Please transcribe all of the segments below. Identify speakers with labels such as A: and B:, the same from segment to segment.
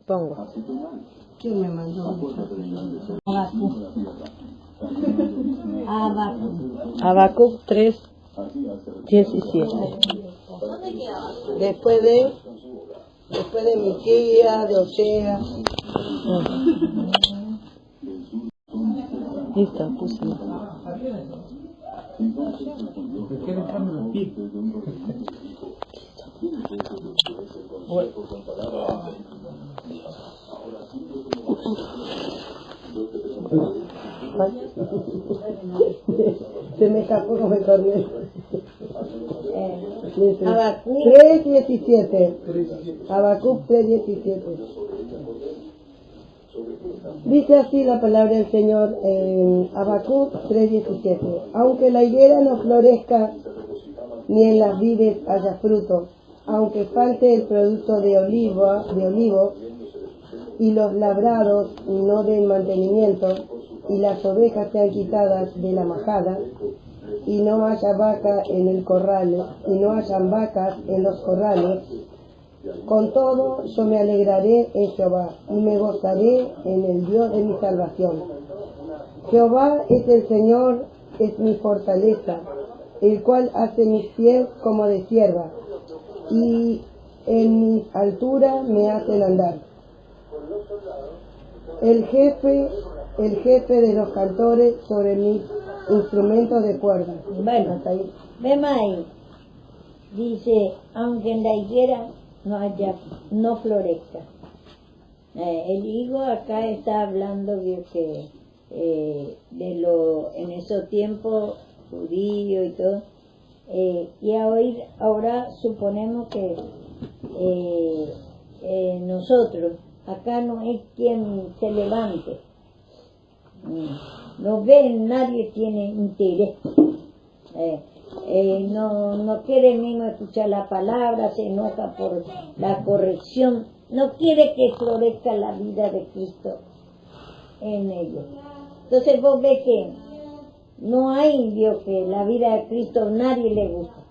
A: Pongo.
B: ¿Quién me mandó?
A: Habacuc 3:17.
B: Después de Miqueas, de Oseas.
A: Listo, puse.
B: Se me escapó como el corriente.
C: Habacuc
B: 3:17. Habacuc 3:17. Dice así la palabra del Señor en Habacuc 3:17. Aunque la higuera no florezca, ni en las vides haya fruto, aunque falte el producto de olivo, y los labrados no den mantenimiento, y las ovejas sean quitadas de la majada, y no haya vaca en el corral, y no hayan vacas en los corrales, con todo yo me alegraré en Jehová, y me gozaré en el Dios de mi salvación. Jehová es el Señor, es mi fortaleza, el cual hace mis pies como de sierva, y en mis alturas me hacen andar. El jefe de los cantores sobre mis instrumentos de cuerda.
C: Bueno,
B: Hasta ahí.
C: vemos ahí. Dice, aunque en la higuera no florezca. El higo acá está hablando de que en esos tiempos judíos y todo. Y ahora suponemos que nosotros, acá no es quien se levante. No ven, nadie tiene interés. No quiere mismo escuchar la palabra, se enoja por la corrección, no quiere que florezca la vida de Cristo en ellos. Entonces vos ves que no hay Dios, que la vida de Cristo nadie le gusta.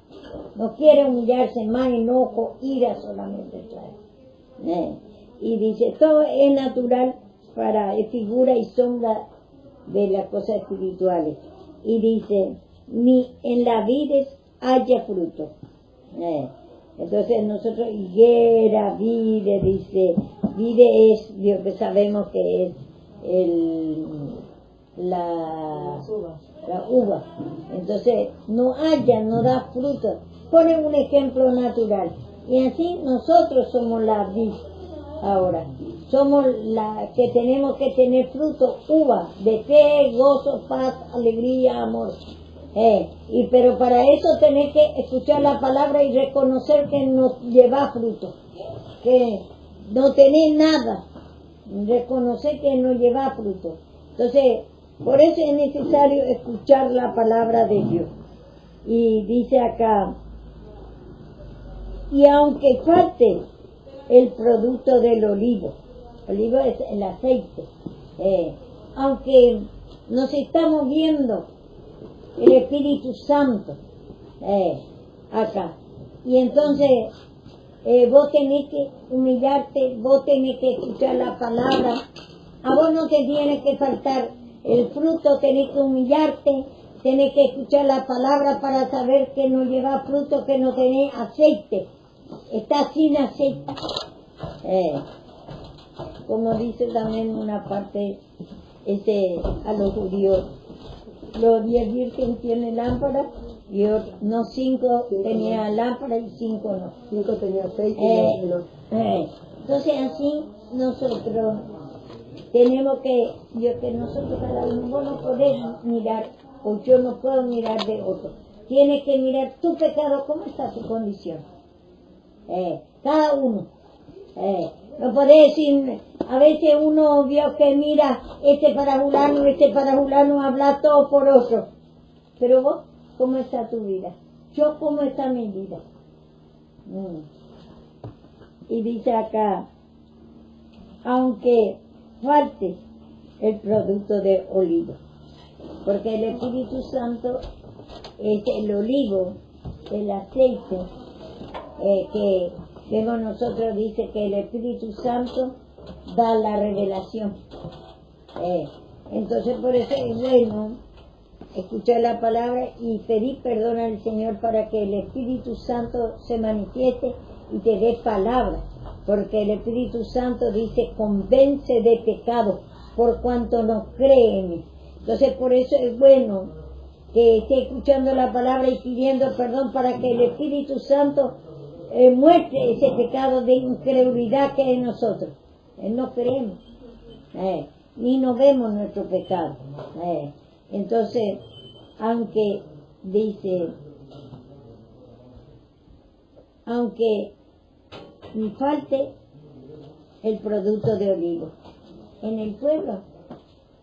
C: No quiere humillarse, más enojo, ira solamente trae. Y dice, todo es natural es figura y sombra de las cosas espirituales. Y dice, ni en la vides haya fruto. Entonces nosotros, higuera, vide, dice, vide es, Dios que sabemos que es la uva. Entonces no da fruto. Pone un ejemplo natural. Y así nosotros somos la vid ahora. Somos la que tenemos que tener fruto, uva, de fe, gozo, paz, alegría, amor. Pero para eso tenés que escuchar la palabra y reconocer que no lleva fruto, que no tenés nada, reconocer que no lleva fruto. Entonces, por eso es necesario escuchar la palabra de Dios. Y dice acá, y aunque falte el producto del olivo es el aceite, aunque nos estamos viendo el Espíritu Santo acá, y entonces vos tenés que humillarte, vos tenés que escuchar la palabra, a vos no te tiene que faltar el fruto, tenés que humillarte, tenés que escuchar la palabra para saber que no lleva fruto, que no tenés aceite, está sin aceite. Como dice también una parte a los judíos, los 10 vírgenes tienen lámpara y otros, no 5 tenían lámpara y 5 no.
B: 5 tenían aceite y no.
C: Entonces así nosotros tenemos que nosotros cada uno, vos no podés mirar, o yo no puedo mirar de otro. Tienes que mirar tu pecado, cómo está tu condición. Cada uno. No podés decir, a veces uno vio que mira, este para fulano, habla todo por otro. Pero vos, ¿cómo está tu vida? Yo, ¿cómo está mi vida? Y dice acá, aunque falte el producto de olivo, porque el Espíritu Santo es el olivo, el aceite, que Luego nosotros dice que el Espíritu Santo da la revelación. Entonces por eso es bueno escuchar la palabra y pedir perdón al Señor para que el Espíritu Santo se manifieste y te dé palabra, porque el Espíritu Santo dice convence de pecado por cuanto no cree en mí. Entonces por eso es bueno que esté escuchando la palabra y pidiendo perdón para que el Espíritu Santo muestre ese pecado de incredulidad que hay en nosotros. No creemos, ni nos vemos nuestro pecado. Entonces, aunque dice, aunque falte el producto de olivo, en el pueblo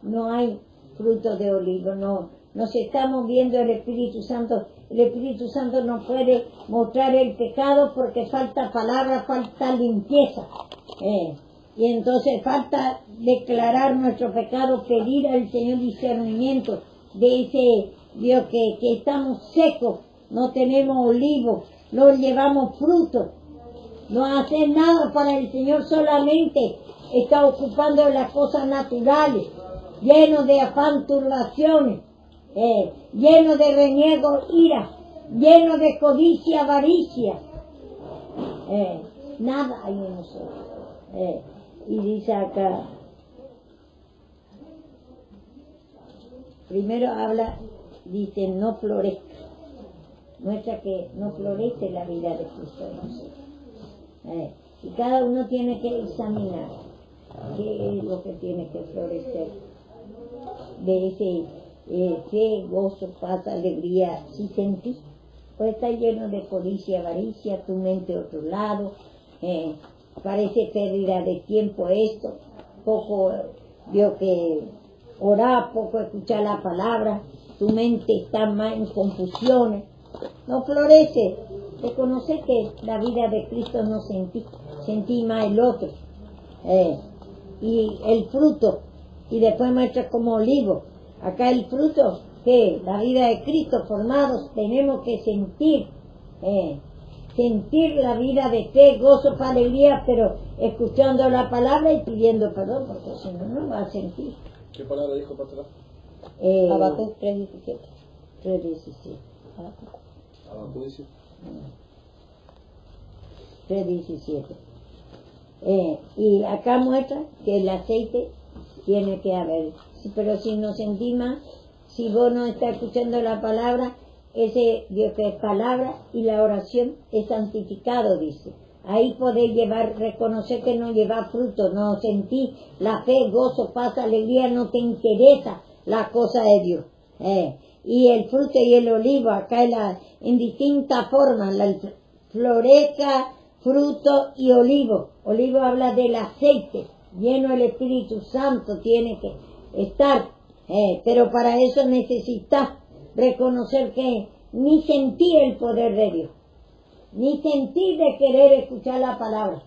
C: no hay fruto de olivo, no nos estamos viendo el Espíritu Santo. El Espíritu Santo no puede mostrar el pecado porque falta palabra, falta limpieza. Y entonces falta declarar nuestro pecado, pedir al Señor discernimiento de ese Dios que estamos secos, no tenemos olivo, no llevamos fruto, no hace nada para el Señor, solamente está ocupando las cosas naturales, lleno de afán, turbaciones, lleno de reniego, ira, lleno de codicia, avaricia. Nada hay en nosotros. Y dice acá, primero habla, dice no florezca, muestra que no florece la vida de Cristo en nosotros. Y cada uno tiene que examinar qué es lo que tiene que florecer de ese qué gozo, paz, alegría, si sentís, pues está lleno de codicia, avaricia, tu mente a otro lado, parece pérdida de tiempo esto, poco vio que orar, poco escuchar la palabra, tu mente está más en confusiones, no florece. Reconoce que la vida de Cristo no sentí más el otro, y el fruto, y después muestra como olivo. Acá el fruto, que la vida de Cristo formados, tenemos que sentir la vida de fe, gozo, alegría, pero escuchando la palabra y pidiendo perdón, porque si no, no va a sentir.
D: ¿Qué palabra dijo, pastora?
A: Habacuc 3:17.
C: 3:17.
D: Habacuc dice.
C: 3:17. Y acá muestra que el aceite tiene que haber. Pero si no sentís más, si vos no estás escuchando la palabra, ese Dios que es palabra y la oración es santificado, dice. Ahí podés reconocer que no lleva fruto, no sentís la fe, gozo, paz, alegría, no te interesa la cosa de Dios. Y el fruto y el olivo, acá en distintas formas, la florezca, fruto y olivo. Olivo habla del aceite, lleno del Espíritu Santo, tiene que estar, pero para eso necesitas reconocer que ni sentir el poder de Dios, ni sentir de querer escuchar la palabra.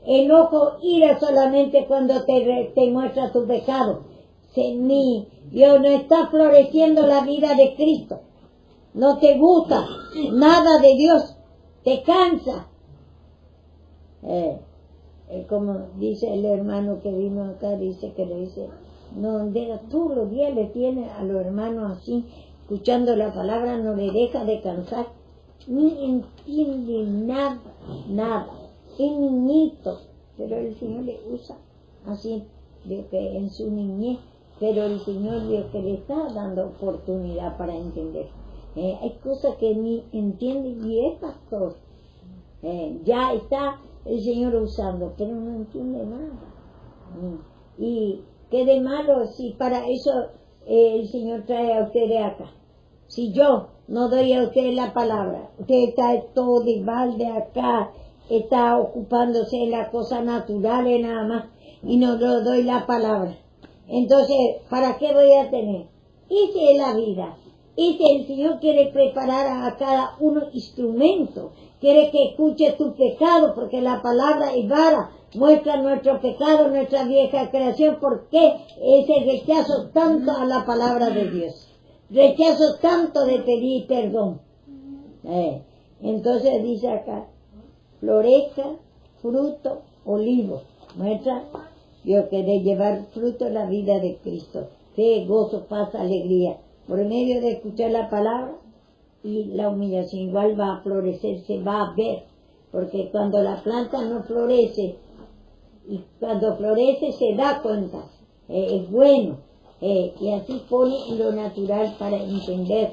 C: Enojo, ira solamente cuando te muestra tu pecado. Ni Dios no está floreciendo la vida de Cristo. No te gusta nada de Dios, te cansa. Como dice el hermano que vino acá, dice que le dice, no, todos los días le tiene a los hermanos así, escuchando la palabra, no le deja de cansar, ni entiende nada, es niñito, pero el Señor le usa así, de que en su niñez, pero el Señor Dios que le está dando oportunidad para entender. Hay cosas que ni entiende y es pastor, ya está el Señor usando, pero no entiende nada. Y qué de malo si para eso el Señor trae a ustedes acá. Si yo no doy a ustedes la palabra, usted está todo de balde acá, está ocupándose de las cosas naturales nada más, y no le doy la palabra. Entonces, ¿para qué voy a tener? Esa es la vida. El Señor quiere preparar a cada uno instrumento, quiere que escuche tu pecado, porque la palabra es vara, muestra nuestro pecado, nuestra vieja creación. ¿Por qué ese rechazo tanto a la palabra de Dios? Rechazo tanto de pedir perdón. Entonces dice acá, florezca fruto olivo. Muestra, yo querer llevar fruto en la vida de Cristo. Fe, gozo, paz, alegría. Por medio de escuchar la palabra y la humillación igual va a florecer, se va a ver. Porque cuando la planta no florece, y cuando florece se da cuenta, es bueno. Y así pone en lo natural para entender.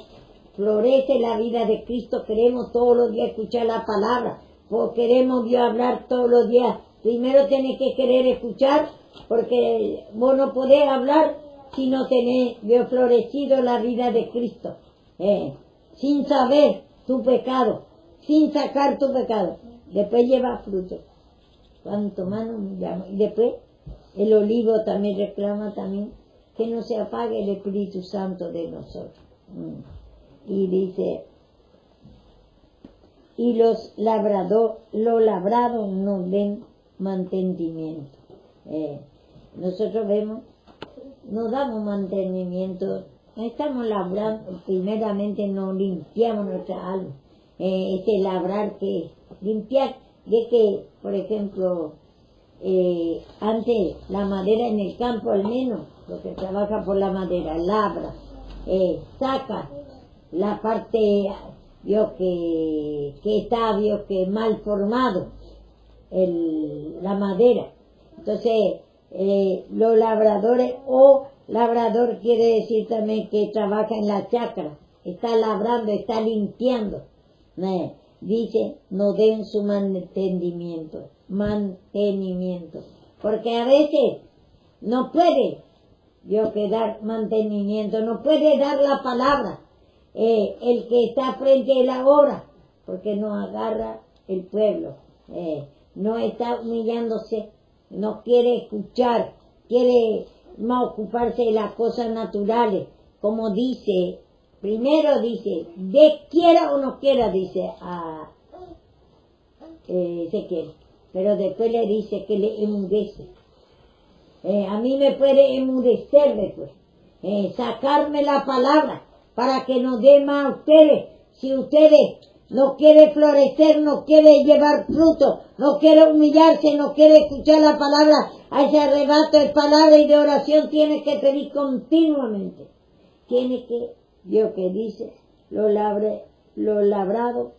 C: Florece la vida de Cristo, queremos todos los días escuchar la palabra, porque queremos Dios hablar todos los días. Primero tenés que querer escuchar, porque vos no podés hablar si no tenés Dios florecido la vida de Cristo, sin saber tu pecado, sin sacar tu pecado. Después lleva fruto. Cuanto más nos humillamos. Y después el olivo también reclama también que no se apague el Espíritu Santo de nosotros. Y dice, y los labrados no den mantenimiento. Nosotros vemos, no damos mantenimiento, no estamos labrando, primeramente no limpiamos nuestra alma. Ese labrar que limpiar, de que, por ejemplo, antes la madera en el campo al menos, lo que trabaja por la madera, labra, saca la parte que está que mal formado, la madera. Entonces, los labradores, o labrador quiere decir también que trabaja en la chacra, está labrando, está limpiando. Dice, no den su mantenimiento, porque a veces no puede dar mantenimiento, no puede dar la palabra, el que está frente a la obra, porque no agarra el pueblo, no está humillándose, no quiere escuchar, quiere más ocuparse de las cosas naturales, como dice, primero dice, quiera o no quiera, dice a Ezequiel, pero después le dice que le enmudece. A mí me puede enmudecer después, sacarme la palabra para que nos dé más a ustedes. Si ustedes no quieren florecer, no quieren llevar fruto, no quieren humillarse, no quieren escuchar la palabra, a ese arrebato de palabra y de oración tiene que pedir continuamente. Tiene que, Dios que dice, lo labrado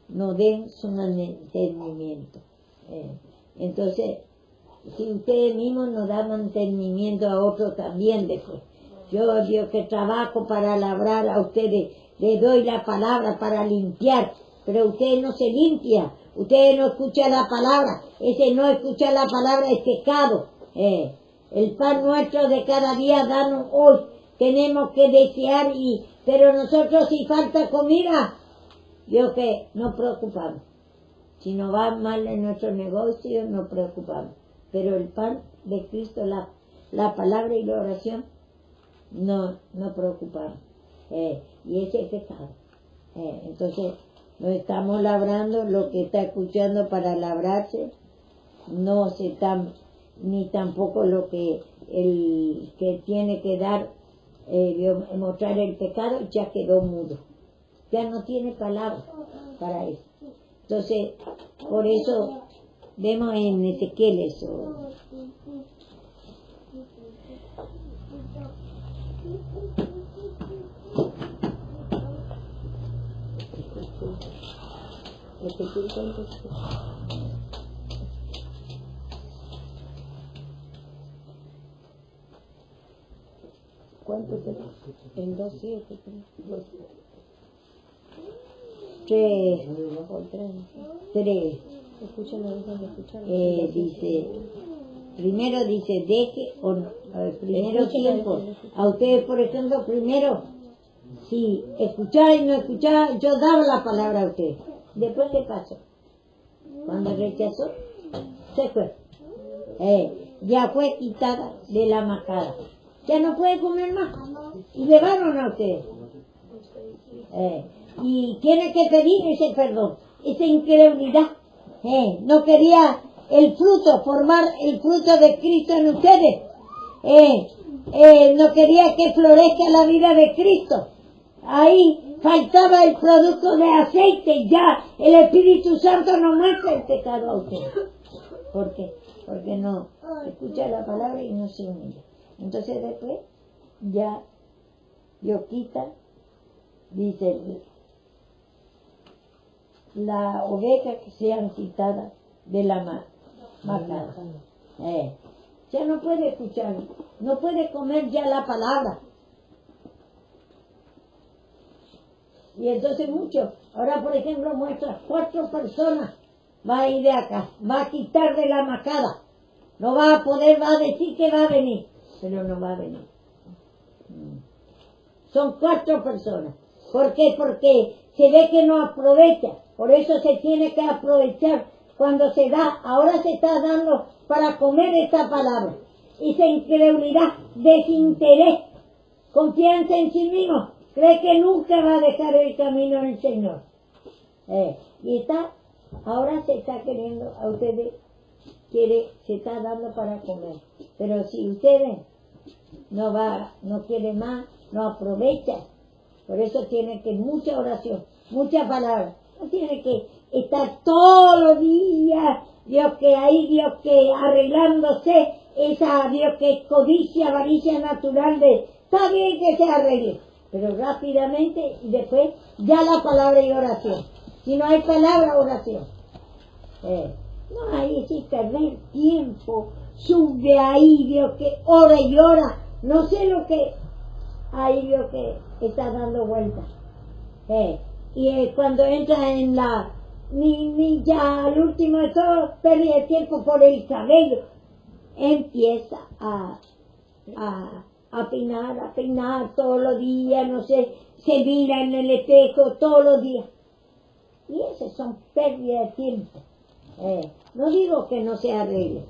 C: no den su mantenimiento. Entonces, si ustedes mismos no dan mantenimiento a otros también después. Yo que trabajo para labrar a ustedes, les doy la palabra para limpiar, pero ustedes no se limpian, ustedes no escuchan la palabra, ese no escuchar la palabra es pecado. El pan nuestro de cada día danos hoy, tenemos que desear, pero nosotros si falta comida, Dios que nos preocupamos. Si nos va mal en nuestro negocio, nos preocupamos. Pero el pan de Cristo, la palabra y la oración, no preocupamos. Y ese es pecado. Entonces, no estamos labrando, lo que está escuchando para labrarse, no se está, ni tampoco lo que el que tiene que dar, mostrar el pecado, ya quedó mudo. Ya no tiene palabra para eso. Entonces, por eso vemos en Ezequiel eso. ¿Cuánto te da? En 2.7, 3 o 3. Dice, primero dice, deje o no. Primero tiempo. A ustedes, por ejemplo, primero, si escuchaba y no escuchaba, yo daba la palabra a ustedes. Después, ¿qué pasó? Cuando rechazó, se fue. Ya fue quitada de la macada. Ya no puede comer más. Y le van a ustedes. Y tiene que pedir ese perdón, esa incredulidad. No quería el fruto, formar el fruto de Cristo en ustedes. No quería que florezca la vida de Cristo. Ahí faltaba el producto de aceite, ya el Espíritu Santo no muestra el pecado a usted. ¿Por qué? Porque no escucha la palabra y no se humilla. Entonces después ya Dios quita, dice, la oveja que sean quitadas de la macada. Ya no puede escuchar, no puede comer ya la palabra. Y entonces muchos, ahora por ejemplo muestras 4 personas, va a ir de acá, va a quitar de la macada, no va a poder, va a decir que va a venir, pero no va a venir. Son 4 personas. ¿Por qué? Porque se ve que no aprovecha, por eso se tiene que aprovechar cuando se da, ahora se está dando para comer esta palabra. Esa incredulidad, desinterés, confianza en sí mismo, cree que nunca va a dejar el camino del Señor. Y ahora se está queriendo, a ustedes se está dando para comer. Pero si ustedes no quieren más, no aprovecha. Por eso tiene que mucha oración, mucha palabra. No tiene que estar todos los días, Dios que arreglándose, esa Dios que codicia, avaricia natural de, está bien que se arregle, pero rápidamente y después ya la palabra y oración. Si no hay palabra, oración. No hay que perder tiempo, sube ahí, Dios que ora y ora, no sé lo que ahí Dios que está dando vueltas. Y cuando entra en ni ya al último de todo, pierde el tiempo por el cabello, empieza a peinar todos los días, no sé, se mira en el espejo todos los días. Y esas son pérdidas de tiempo. No digo que no se arregle,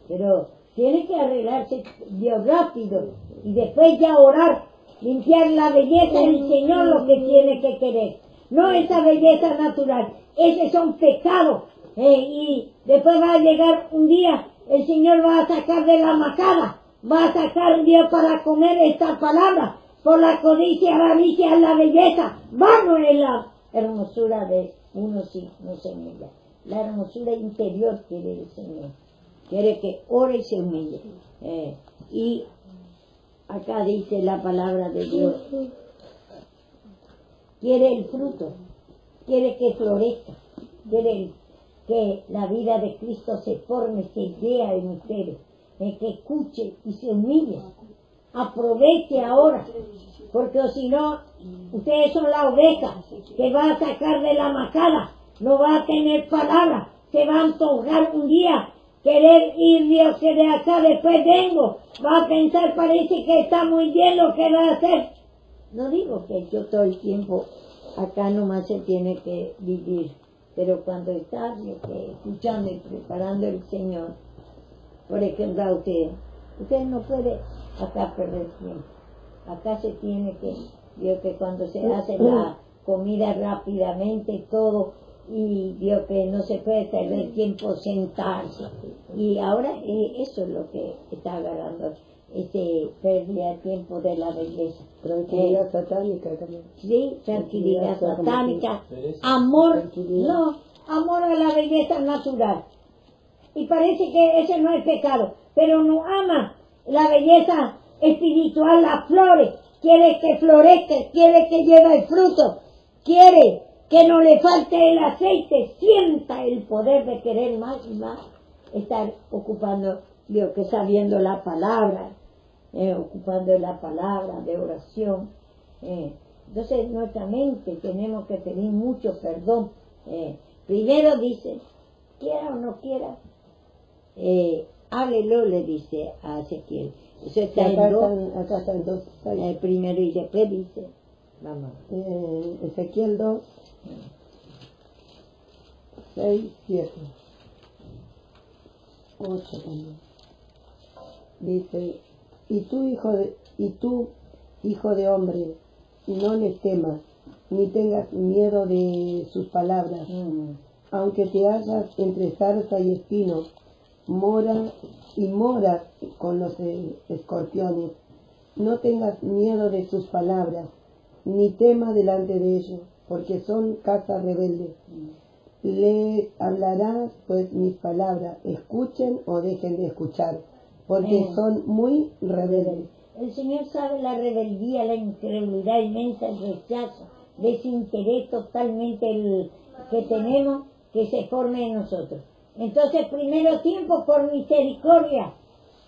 C: pero tiene que arreglarse Dios rápido y después ya orar, limpiar la belleza del Señor, lo que tiene que querer. No esa belleza natural, esos son pecados. Y después va a llegar un día, el Señor va a sacar de la macada, va a sacar Dios para comer esta palabra, por la codicia, avaricia, la belleza. Vano es la hermosura de uno, sí, no se humilla. La hermosura interior quiere el Señor. Quiere que ore y se humille. Y acá dice la palabra de Dios. Quiere el fruto. Quiere que florezca. Quiere que la vida de Cristo se forme, se vea en ustedes. Que escuche y se humille. Aproveche ahora. Porque si no, ustedes son la oveja que va a sacar de la macada. No va a tener palabra. Se va a antojar un día. Querer ir, Dios, que de acá después vengo. Va a pensar, parece que está muy bien lo que va a hacer. No digo que yo todo el tiempo acá nomás se tiene que vivir. Pero cuando está escuchando y preparando el Señor, por ejemplo a usted no puede acá perder tiempo. Acá se tiene que, Dios, que cuando se hace la comida rápidamente y todo, y Dios, que no se puede perder tiempo sentarse. Y ahora eso es lo que está agarrando, pérdida de tiempo de la belleza.
B: Tranquilidad satánica también.
C: Sí, tranquilidad satánica, amor, amor a la belleza natural. Y parece que ese no es pecado, pero no ama la belleza espiritual, las flores, quiere que florezca, quiere que lleve el fruto, quiere que no le falte el aceite, sienta el poder de querer más y más, estar ocupando, Dios, que sabiendo la palabra, ocupando la palabra de oración. Entonces nuestra mente tenemos que pedir mucho perdón. Primero dice, quiera o no quiera, háblelo, le dice a Ezequiel. Eso está
B: acá está en 2.
C: Primero y después dice, vamos.
B: Ezequiel 2, 6, 7, 8 también. Dice, y tú hijo de hombre, no les temas, ni tengas miedo de sus palabras, aunque te hagas entre zarza y espino, moras con los escorpiones, no tengas miedo de sus palabras, ni temas delante de ellos, porque son casa rebelde. Les hablarás pues mis palabras, escuchen o dejen de escuchar, porque son muy rebeldes.
C: El Señor sabe la rebeldía, la incredulidad inmensa, el rechazo, desinterés totalmente que tenemos que se forme en nosotros. Entonces, primero tiempo, por misericordia,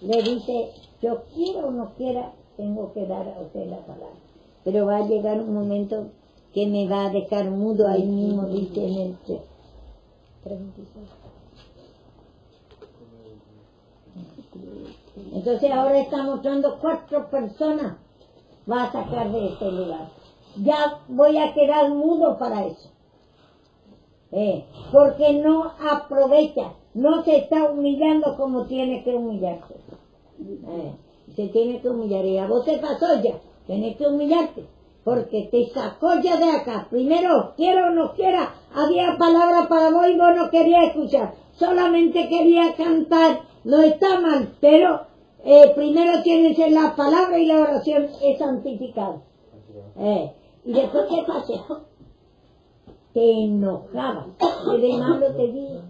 C: le dice, yo quiera o no quiera, tengo que dar a usted la palabra. Pero va a llegar un momento que me va a dejar mudo, ahí mismo dice en el 36. Entonces ahora está mostrando 4 personas va a sacar de este lugar. Ya voy a quedar mudo para eso. Porque no aprovecha, no se está humillando como tiene que humillarse. Se tiene que humillar. Y a vos te pasó ya, tienes que humillarte. Porque te sacó ya de acá. Primero, quiera o no quiera, había palabra para vos y vos no querías escuchar. Solamente quería cantar. No está mal, pero primero tienes la palabra y la oración es santificada. Y después, ¿qué pasó? Te enojaba. De malo te digo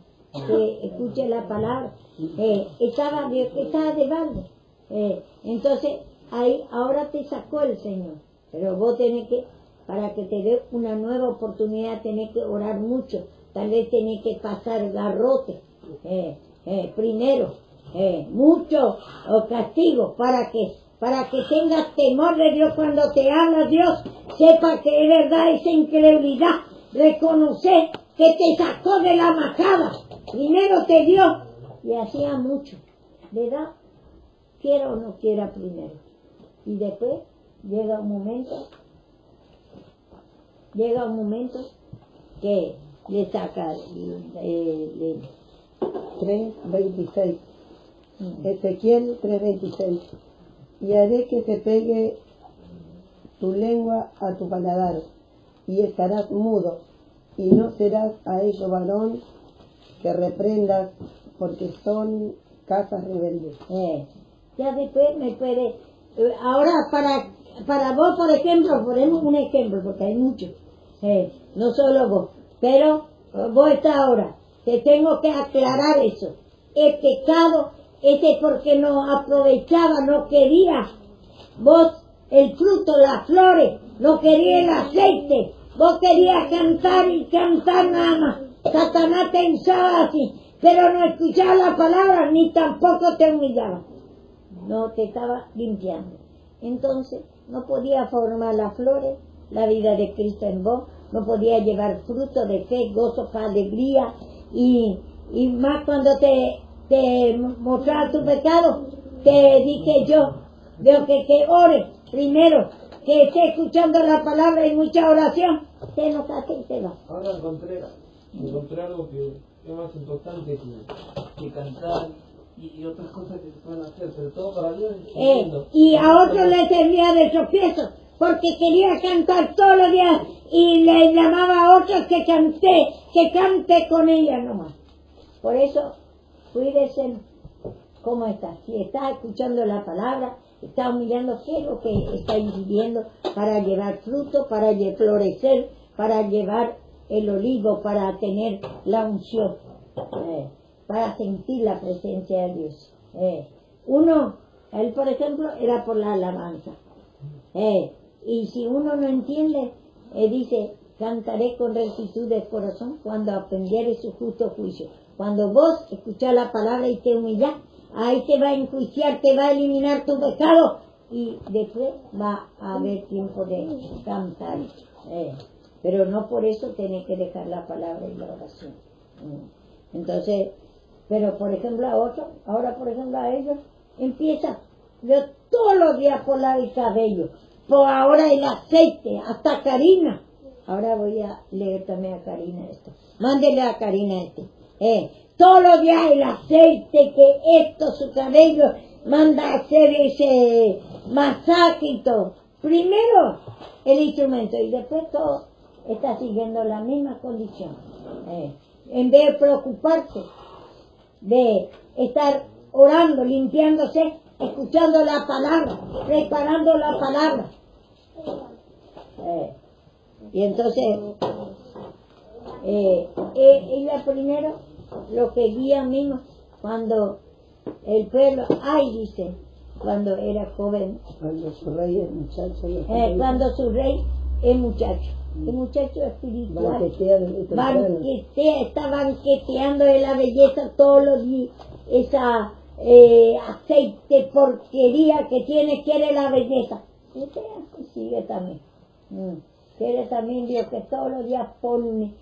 C: que escuche la palabra. Estaba de balde. Entonces, ahí ahora te sacó el Señor. Pero vos tenés que, para que te dé una nueva oportunidad, tenés que orar mucho. Tal vez tenés que pasar garrote. Primero, mucho castigo para que tengas temor de Dios cuando te habla Dios, sepa que es verdad esa incredulidad, reconocer que te sacó de la majada, primero te dio y hacía mucho, ¿verdad? Quiera o no quiera primero, y después llega un momento que le saca
B: 3:26. Ezequiel 3:26. Y haré que te pegue tu lengua a tu paladar, y estarás mudo, y no serás a ellos varón que reprendas, porque son casas rebeldes.
C: Ya después me puede... ahora, para vos, por ejemplo, ponemos un ejemplo, porque hay muchos, no solo vos, pero vos estás ahora, te tengo que aclarar eso. El pecado, porque no aprovechaba, no quería vos el fruto, las flores, no quería el aceite, vos querías cantar y cantar nada más. Satanás te usaba así, pero no escuchaba la palabra, ni tampoco te humillaba. No te estaba limpiando. Entonces, no podía formar las flores, la vida de Cristo en vos, no podía llevar fruto de fe, gozo, alegría, y más cuando te mostraba tu pecado, te dije yo, veo que ores primero, que esté escuchando la palabra y mucha oración, te enojaste y te vas.
E: Ahora encontré algo que es más importante que cantar y otras cosas que se pueden hacer, pero todo para Dios.
C: Y a otro le servía de tropiezo, porque quería cantar todos los días y le llamaba a otros que cante con ella nomás. Por eso, cuídese cómo está. Si está escuchando la palabra, está humillando, ¿qué es lo que está viviendo para llevar fruto, para florecer, para llevar el olivo, para tener la unción, para sentir la presencia de Dios? Él por ejemplo, era por la alabanza. Y si uno no entiende, dice, cantaré con rectitud de corazón cuando aprendiere su justo juicio. Cuando vos escuchás la palabra y te humillás, ahí te va a enjuiciar, te va a eliminar tu pecado y después va a haber tiempo de cantar. Pero no por eso tenés que dejar la palabra y la oración. Entonces, pero por ejemplo ahora por ejemplo a ellos empieza, yo todos los días por el cabello, por ahora el aceite, hasta Karina. Ahora voy a leer también a Karina esto. Mándele a Karina esto. Todos los días el aceite, que su cabello, manda a hacer ese masaje y todo. Primero el instrumento y después todo está siguiendo la misma condición. En vez de preocuparse, de estar orando, limpiándose, escuchando la palabra, preparando la palabra. Y entonces, ella primero, lo que guía mismo, cuando el pueblo, dice, cuando era joven,
B: Cuando su rey es muchacho.
C: cuando su rey es muchacho, el muchacho espiritual, está banqueteando de la belleza todos los días, esa aceite, porquería que quiere la belleza. Y sigue también. Quiere también Dios que todos los días pone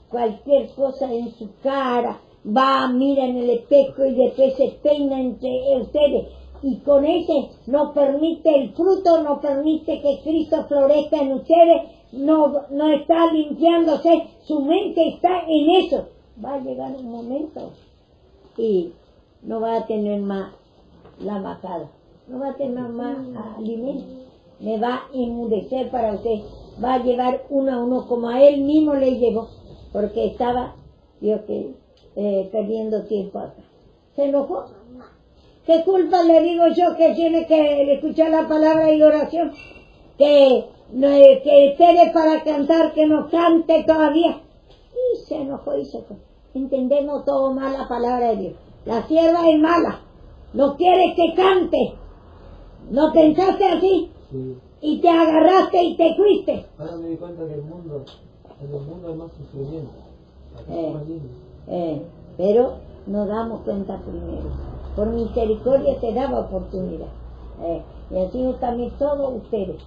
C: cualquier cosa en su cara, mira en el espejo y después se peina entre ustedes. Y con ese no permite el fruto, no permite que Cristo florezca en ustedes, no está limpiándose, su mente está en eso. Va a llegar un momento y no va a tener más la macada, no va a tener más alimento, me va a enmudecer para usted, va a llevar uno a uno como a él mismo le llevó, porque estaba, perdiendo tiempo acá. Se enojó. ¿Qué culpa le digo yo que tiene que escuchar la palabra y oración? Que espere para cantar, que no cante todavía. Y se enojó y se fue. Entendemos todo mal la palabra de Dios. La sierva es mala, no quiere que cante. ¿No pensaste así?
E: Sí.
C: Y te agarraste y te fuiste.
E: Ahora me di cuenta que en el mundo hay más sufrimiento. Acá es más lindo.
C: Pero nos damos cuenta primero. Por misericordia te daba oportunidad. Y así también todos ustedes.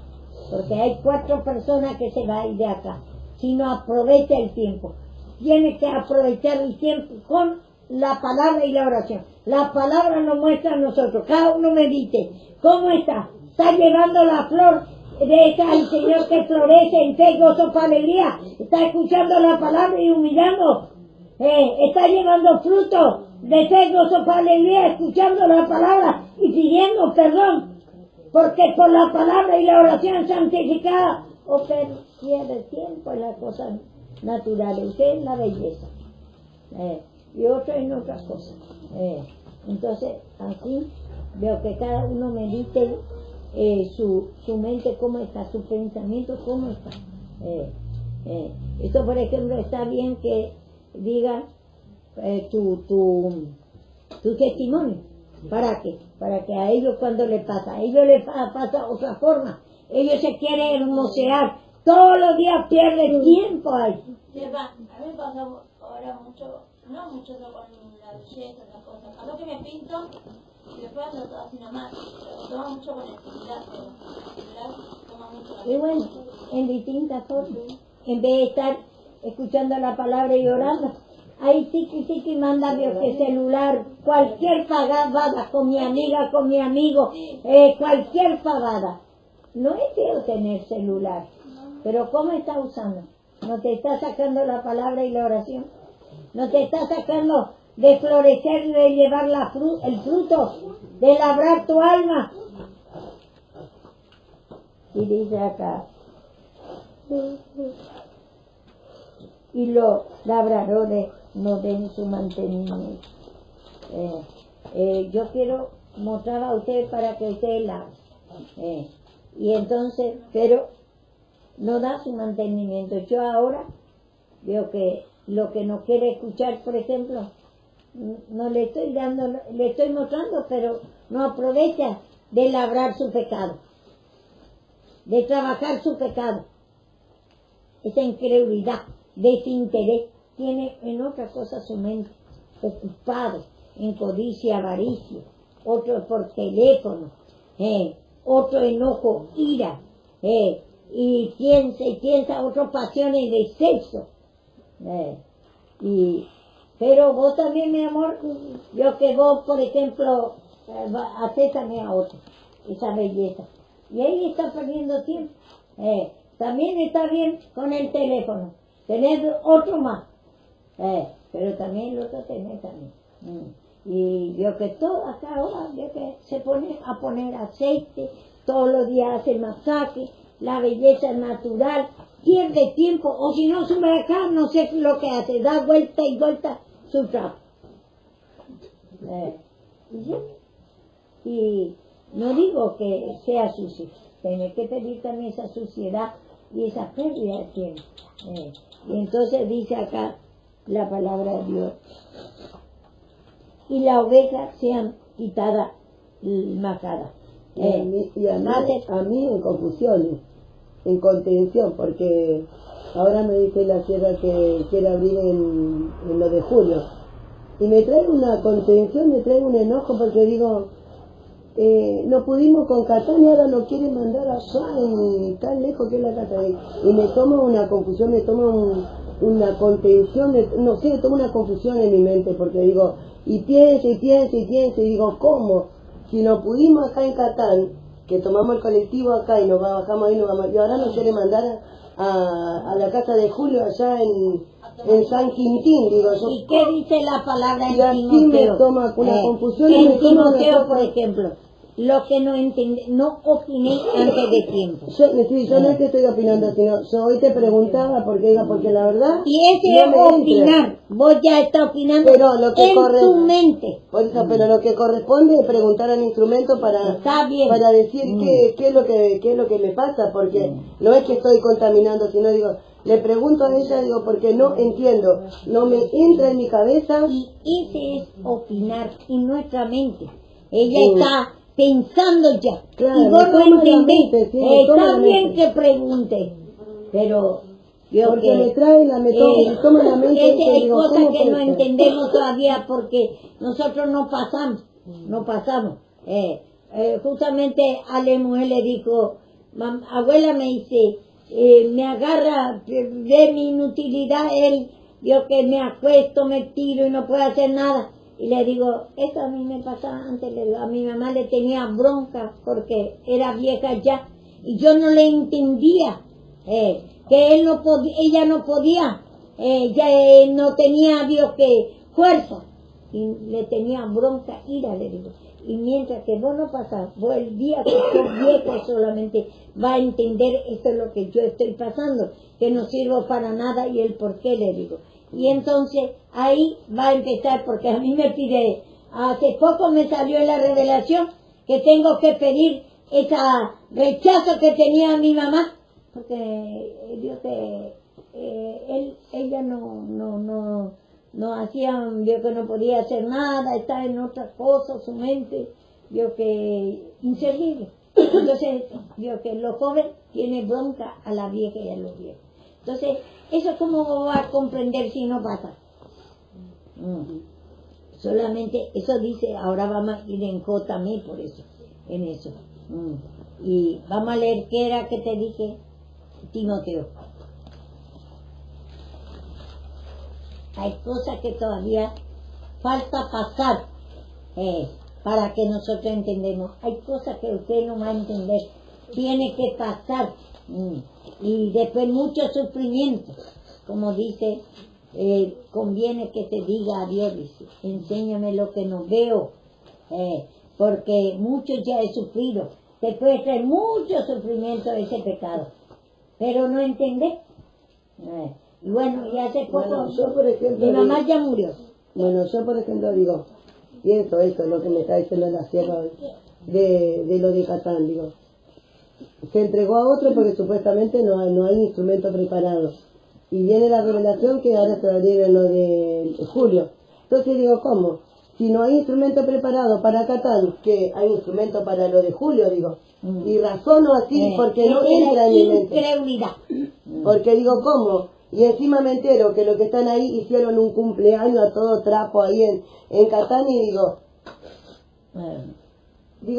C: Porque hay 4 personas que se van a ir de acá. Si no aprovecha el tiempo. Tienes que aprovechar el tiempo con la palabra y la oración. La palabra nos muestra a nosotros. Cada uno medite. ¿Cómo está? ¿Está llevando la flor al Señor que florece en fe, gozo, alegría? ¿Está escuchando la palabra y humillando? ¿Está llevando fruto de fe, gozo, alegría, escuchando la palabra y pidiendo perdón? Porque por la palabra y la oración santificada, pierde tiempo en las cosas naturales. Usted es la belleza. Y otro en otras cosas. Entonces, así veo que cada uno medite su mente cómo está, su pensamiento cómo está. Esto, por ejemplo, está bien que diga tu testimonio. ¿Para qué? Para que a ellos cuando les pasa, a ellos les pasa otra forma. Ellos se quieren hermosear. Todos los días pierden tiempo ahí.
A: A mí me pasa ahora mucho, no mucho con la belleza, las cosas. A lo que me pinto y después ando todo así nomás. Pero toma mucho con el celular, toma mucho la
C: Y bueno, en distintas formas. En vez de estar escuchando la palabra y orando, ahí sí manda Dios que celular, cualquier pagada con mi amiga, con mi amigo, cualquier pagada. No es feo tener celular, pero ¿cómo está usando? ¿No te está sacando la palabra y la oración? ¿No te está sacando de florecer y de llevar el fruto, de labrar tu alma? Y dice acá, y los labradores no den su mantenimiento. Yo quiero mostrar a ustedes para que ustedes labren. Y entonces, pero no da su mantenimiento. Yo ahora veo que lo que no quiere escuchar, por ejemplo, no le estoy dando, le estoy mostrando, pero no aprovecha de labrar su pecado, de trabajar su pecado. Esa incredulidad, desinterés, tiene en otra cosa su mente ocupado, en codicia, avaricia, otro por teléfono, otro enojo, ira, y piensa otras pasiones de sexo. Pero vos también, mi amor, yo que vos, por ejemplo, haces también a otro, esa belleza. Y ahí está perdiendo tiempo. También está bien con el teléfono, tener otro más. Pero también el otro tener también. Y veo que todo acá ahora, veo que se pone a poner aceite, todos los días hace masaje, la belleza natural, pierde tiempo, o si no sube acá, no sé lo que hace, da vuelta y vuelta su trapo. Y no digo que sea sucio, tiene que pedir también esa suciedad y esa pérdida de tiempo. Y entonces dice acá la palabra de Dios, y la oveja sean quitada majada.
B: Y a mí en confusiones, en contención, porque ahora me dice la sierra que quiere abrir en lo de julio, y me trae una contención, me trae un enojo, porque digo, no pudimos con Catán y ahora lo quieren mandar allá tan lejos que es la casa, y me toma una confusión, me toma una contención, no sé, me toma una confusión en mi mente, porque digo, y pienso, y digo, ¿cómo? Si no pudimos acá en Catán, que tomamos el colectivo acá y nos bajamos ahí, y ahora nos quiere mandar a la casa de Julio allá en San Quintín, digo yo.
C: ¿Y qué dice la palabra en
B: y así
C: Timoteo?
B: me toma una confusión.
C: En
B: me toma una
C: Timoteo,
B: cosa.
C: por ejemplo, lo que no entendí, no opiné antes de tiempo.
B: Yo no es que estoy opinando, sino yo hoy te preguntaba porque la verdad.
C: Y ese
B: no me
C: opinar,
B: entra.
C: vos ya estás opinando
B: Pero lo que
C: en tu mente.
B: Por eso, pero lo que corresponde es preguntar al instrumento
C: Está bien.
B: para decir qué es lo que me pasa, porque no es que estoy contaminando, sino digo, le pregunto a ella, digo, porque no entiendo, no me entra en mi cabeza.
C: Y ese es opinar en nuestra mente. Ella está pensando ya.
B: Claro,
C: y vos
B: me
C: no
B: toma la
C: entendés.
B: mente, sí, me toma
C: Está
B: la
C: bien
B: mente.
C: que pregunte, pero yo
B: Porque
C: que,
B: me trae me toma la mente.
C: es que hay
B: digo,
C: cosas
B: ¿cómo
C: que
B: puede
C: no
B: ser?
C: entendemos todavía porque nosotros no pasamos. Justamente a la mujer le dijo, abuela, me dice, me agarra de mi inutilidad él, yo que me acuesto, me tiro y no puedo hacer nada. Y le digo, eso a mí me pasaba antes, le digo, a mi mamá le tenía bronca porque era vieja ya y yo no le entendía que él no podía, ella no podía, ya no tenía, Dios, que fuerza, y le tenía bronca, ira, le digo. Y mientras que vos no pasás, vos el día que sos viejo solamente va a entender esto es lo que yo estoy pasando, que no sirvo para nada y el por qué, le digo. Y entonces ahí va a empezar, porque a mí me pide, hace poco me salió la revelación que tengo que pedir ese rechazo que tenía mi mamá, porque Dios que ella no hacía, vio que no podía hacer nada, está en otras cosas, su mente, vio que inservible. Entonces, vio que los jóvenes tienen bronca a la vieja y a los viejos. Entonces, ¿eso cómo va a comprender si no pasa? Solamente, eso dice, ahora vamos a ir en J.M. por eso, en eso. Y vamos a leer qué era que te dije, Timoteo. Hay cosas que todavía falta pasar para que nosotros entendemos. Hay cosas que usted no va a entender. Tiene que pasar. Y después mucho sufrimiento. Como dice, conviene que te diga a Dios, dice, enséñame lo que no veo. Porque mucho ya he sufrido. Te puede traer mucho sufrimiento ese pecado. Pero no entendés. Y bueno, y hace poco,
B: yo por ejemplo,
C: mi mamá ya murió.
B: Bueno, yo por ejemplo digo, pienso esto, lo que me está diciendo la sierra hoy, de lo de Catán, digo. Se entregó a otro porque supuestamente no hay instrumento preparado. Y viene la revelación que ahora se va a abrir en lo de julio. Entonces digo, ¿cómo? Si no hay instrumento preparado para Catán, que hay instrumento para lo de julio, digo. Y razono así porque no entra en mi mente.
C: Incredulidad.
B: Porque digo, ¿cómo? Y encima me entero que los que están ahí hicieron un cumpleaños a todo trapo ahí en Catán y digo,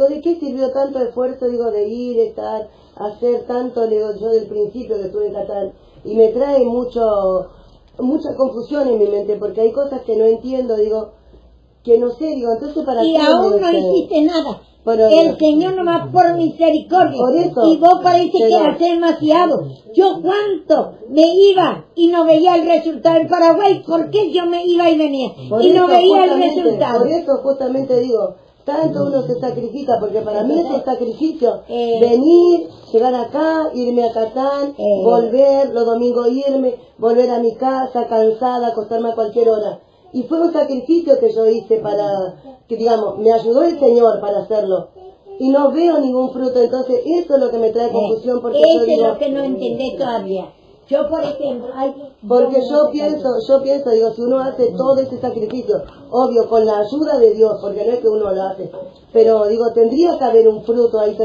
B: ¿de qué sirvió tanto esfuerzo, digo, de ir, estar, hacer tanto, digo, yo del principio que estuve en Catán? Y me trae mucha confusión en mi mente, porque hay cosas que no entiendo, digo, que no sé, digo, entonces para qué.
C: Y aún no hiciste nada.
B: Pero,
C: el Señor nomás por misericordia.
B: Por eso,
C: y vos parece que
B: pero,
C: hacer demasiado. Yo cuánto me iba y no veía el resultado en Paraguay. ¿Por qué yo me iba y venía? Y no veía el resultado.
B: Por eso justamente digo, tanto uno se sacrifica, porque para mí es un sacrificio. Venir, llegar acá, irme a Catán, volver, los domingos irme, volver a mi casa cansada, acostarme a cualquier hora. Y fue un sacrificio que yo hice para, que digamos, me ayudó el Señor para hacerlo. y no veo ningún fruto. Entonces eso es lo que me trae confusión, porque yo
C: Eso es
B: digo,
C: lo que no entendés todavía. Yo, por ejemplo,
B: porque yo pienso, digo, si uno hace todo ese sacrificio, obvio, con la ayuda de Dios, porque no es que uno lo hace, pero digo, tendría que haber un fruto ahí,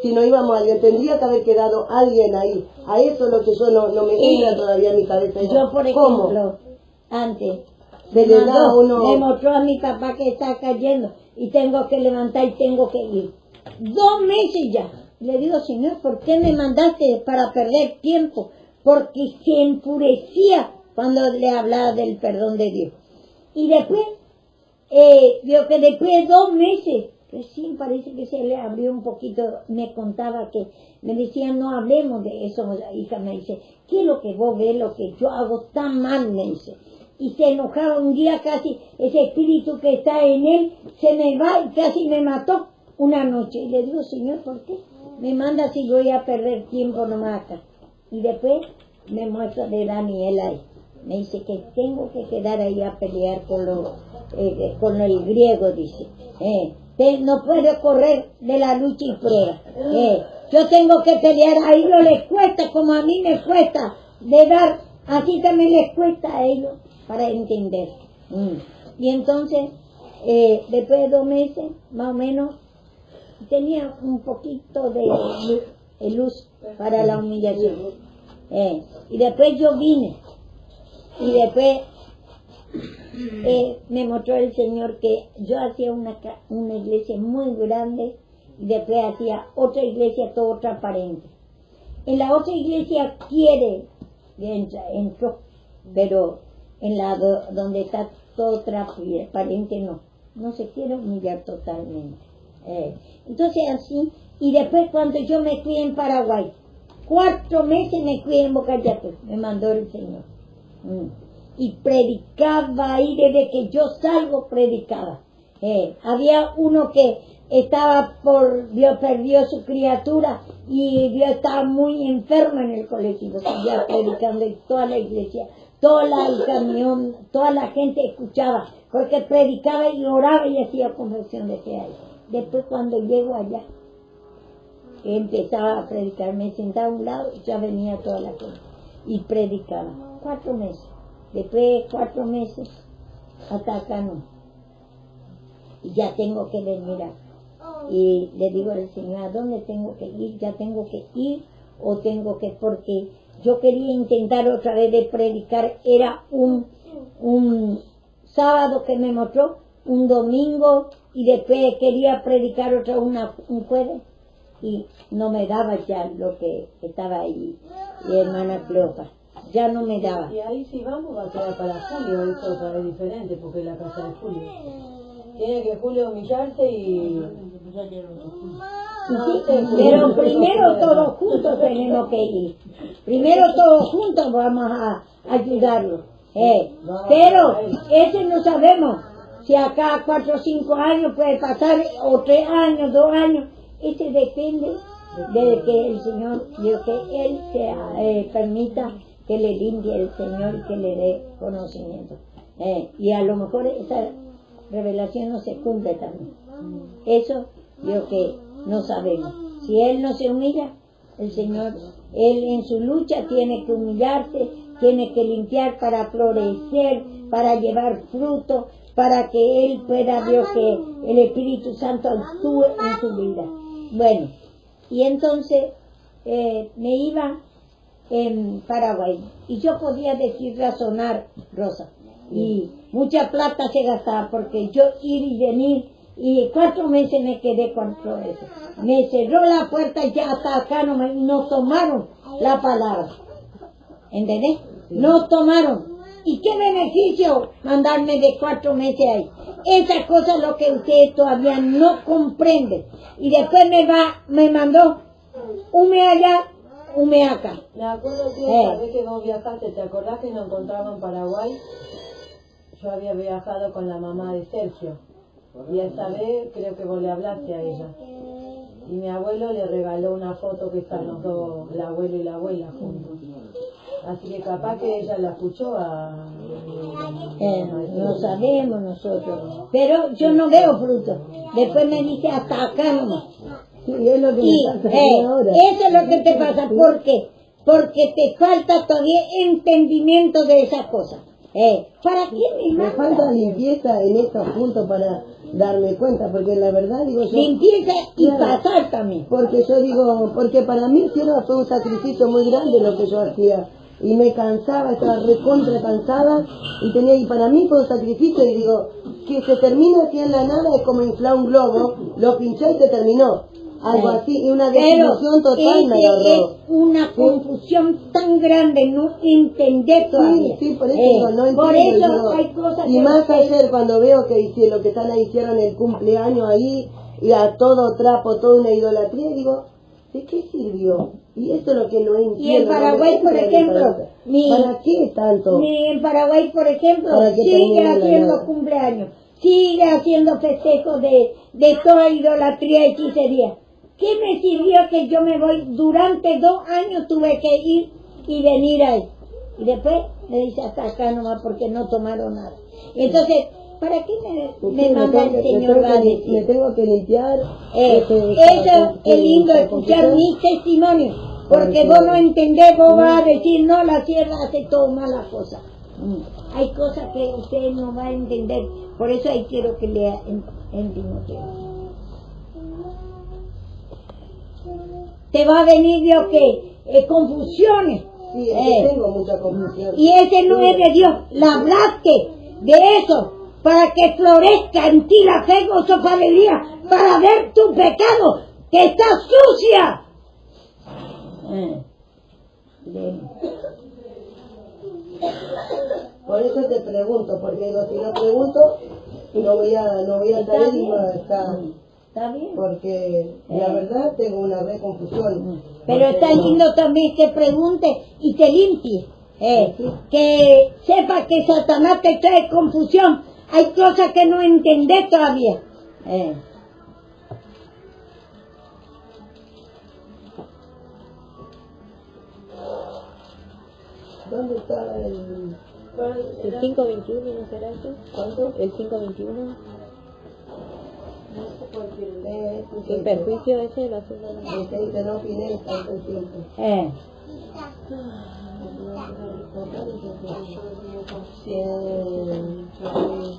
B: si no íbamos a alguien, tendría que haber quedado alguien ahí. A eso es lo que yo no me entra todavía en mi cabeza.
C: Yo, por
B: ¿Cómo?
C: ejemplo, antes,
B: De verdad,
C: me mostró a mi papá que está cayendo y tengo que levantar y tengo que ir. 2 meses ya. Le digo, Señor, ¿por qué me mandaste para perder tiempo? Porque se enfurecía cuando le hablaba del perdón de Dios. Y después, vio que después de 2 meses, recién parece que se le abrió un poquito, me contaba que, me decía, no hablemos de eso, la hija me dice, ¿qué es lo que vos ves, lo que yo hago tan mal? Me dice. Y se enojaba un día casi, ese espíritu que está en él, se me va y casi me mató una noche. Y le digo, Señor, ¿por qué me manda si voy a perder tiempo nomás acá? Y después me muestra de Daniel ahí. Me dice que tengo que quedar ahí a pelear con el griego, dice. No puedo correr de la lucha y prueba. Yo tengo que pelear, a ellos les cuesta como a mí me cuesta de dar, así también les cuesta a ellos para entender. Y entonces, después de 2 meses, más o menos, tenía un poquito de luz para la humillación. Y después yo vine, y después me mostró el Señor que yo hacía una iglesia muy grande, y después hacía otra iglesia todo transparente. En la otra iglesia entró, pero en la donde está todo transparente no se quiere humillar totalmente. Entonces así, y después cuando yo me fui en Paraguay, 4 meses me fui en Bocayacu, me mandó el Señor. Y predicaba ahí, desde que yo salgo predicaba. Había uno que Dios perdió su criatura y Dios estaba muy enfermo en el colectivo, seguía predicando y toda la iglesia, el camión, toda la gente escuchaba, porque predicaba y oraba y hacía confesión de fe ahí. Después cuando llego allá, empezaba a predicar, me sentaba a un lado y ya venía toda la gente y predicaba. 4 meses. Después de 4 meses, hasta acá no. Y ya tengo que venir acá. Y le digo al Señor, ¿a dónde tengo que ir? Ya tengo que ir o tengo que, porque yo quería intentar otra vez de predicar. Era un sábado que me mostró, un domingo, y después quería predicar otra un jueves. Y no me daba ya lo que estaba ahí, y hermana Cleopa, ya no me daba.
F: Y ahí si vamos va a quedar para Julio, eso otra vez diferente, porque es la casa de Julio. Tiene que Julio humillarse y...
C: Pero primero todos juntos tenemos que ir. Primero todos juntos vamos a ayudarlo. Pero ese no sabemos si acá 4 o 5 años puede pasar, o 3 años, 2 años. Ese depende de que el Señor, de que Él se permita que le limpie el Señor y que le dé conocimiento. Y a lo mejor esa revelación no se cumple también. Eso yo que no sabemos. Si Él no se humilla, el Señor, Él en su lucha tiene que humillarse, tiene que limpiar para florecer, para llevar fruto, para que Él pueda ver que el Espíritu Santo actúe en su vida. Bueno, y entonces me iba en Paraguay y yo podía decir razonar, Rosa, y mucha plata se gastaba porque yo ir y venir, y 4 meses me quedé con todo eso. Me cerró la puerta y ya hasta acá no tomaron la palabra. ¿Entendés? No tomaron. ¿Y qué beneficio mandarme de 4 meses ahí? Esa cosa es lo que ustedes todavía no comprenden. Y después me mandó un mes allá, un mes acá.
F: Me acuerdo que esa vez que vos viajaste, ¿te acordás que nos encontramos en Paraguay? Yo había viajado con la mamá de Sergio. Y esa vez creo que vos le hablaste a ella. Y mi abuelo le regaló una foto que están los dos, el abuelo y la abuela juntos. Así que capaz que ella la escuchó a...
C: No sabemos nosotros. Pero yo no veo fruto. Después me dice hasta acá nomás.
B: Sí, es lo que
C: Y
B: me pasa ahora.
C: eso es lo que te pasa. ¿Por qué? Porque te falta todavía entendimiento de esas cosas. ¿Para qué me
B: Me
C: mandas?
B: falta limpieza en estos puntos para darme cuenta, porque la verdad digo yo...
C: Limpieza y
B: Claro.
C: pasar también.
B: Porque yo digo, porque para mí siempre fue un sacrificio muy grande lo que yo hacía. Y me cansaba, estaba recontra cansada, y para mí fue un sacrificio, y digo, que se termina así en la nada, es como inflar un globo, lo pinché y se terminó. Algo así, y una
C: Pero
B: desilusión total me
C: es
B: agarró.
C: una confusión tan grande, no entender todavía.
B: Sí, por eso digo, no entiendo.
C: Por eso
B: digo,
C: hay cosas
B: y
C: que
B: más
C: ustedes-
B: ayer cuando veo que lo que están ahí hicieron el cumpleaños ahí, y a todo trapo, toda una idolatría, digo, ¿de qué sirvió? Y eso es lo que no entiendo.
C: Y en Paraguay,
B: ¿no?
C: por
B: Esa es la
C: ejemplo,
B: diferencia. ¿Para qué tanto?
C: En Paraguay, por ejemplo,
B: Para que
C: sigue
B: termine la
C: haciendo
B: nada.
C: cumpleaños, sigue haciendo festejos de toda idolatría y hechicería. ¿Qué me sirvió que yo me voy? Durante 2 años tuve que ir y venir ahí. Y después me dice hasta acá nomás porque no tomaron nada. Entonces, ¿para qué me
B: Sí,
C: manda el Señor a
B: me
C: decir?
B: tengo que limpiar.
C: Eso es lindo escuchar mi testimonio, porque vos no entendés, vos vas a decir, no, la sierra hace todo mala cosa. Hay cosas que usted no va a entender, por eso ahí quiero que lea en Timoteo. Te va a venir, Dios, que confusiones.
B: Sí, es que tengo mucha confusión.
C: Y ese no es de Dios. La hablaste de eso para que florezca en ti la fe, gozo, alegría, para ver tu pecado, que está sucia.
B: Por eso te pregunto, porque digo, si no pregunto, no voy a saber y no va a estar.
C: ¿Está bien?
B: Porque la verdad tengo una re confusión.
C: Pero
B: Porque
C: está
B: no-
C: lindo también que pregunte y te limpie. Que sepa que Satanás te trae confusión. Hay cosas que no entendés todavía.
B: ¿Dónde está el...?
G: ¿El 521 no será eso?
B: ¿Cuánto?
G: ¿El 521?
B: Sí,
G: ¿Sin perjuicio ese lo hace
B: que no opiné tanto tiempo.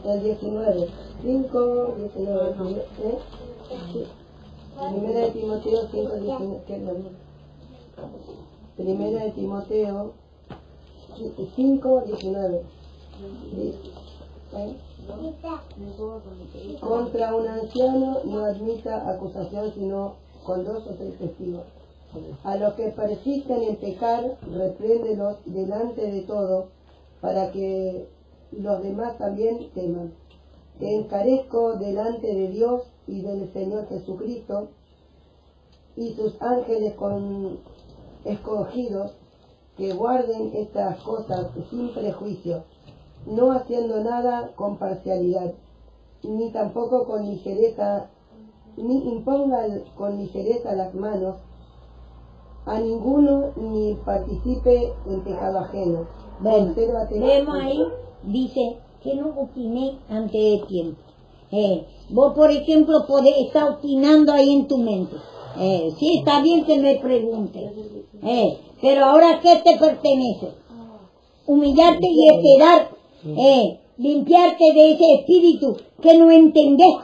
B: El 19. 5, 19. Primera de Timoteo 5, 19. ¿Qué es lo mismo? Primera de Timoteo 5, 19. Contra un anciano no admita acusación sino con 2 o 3 testigos. A los que persisten en pecar, repréndelos delante de todos, para que los demás también teman. Te encarezco delante de Dios y del Señor Jesucristo y sus ángeles escogidos, que guarden estas cosas sin prejuicio, no haciendo nada con parcialidad, ni tampoco con ligereza, ni impongan con ligereza las manos a ninguno, ni participe en pecado ajeno.
C: Bueno,
B: Consérvate-
C: vemos ahí, dice que no opiné antes de tiempo. Vos, por ejemplo, podés estar opinando ahí en tu mente. Sí, está bien que me preguntes. Pero ahora, ¿qué te pertenece? Humillarte y esperar. Limpiarte de ese espíritu que no entendés.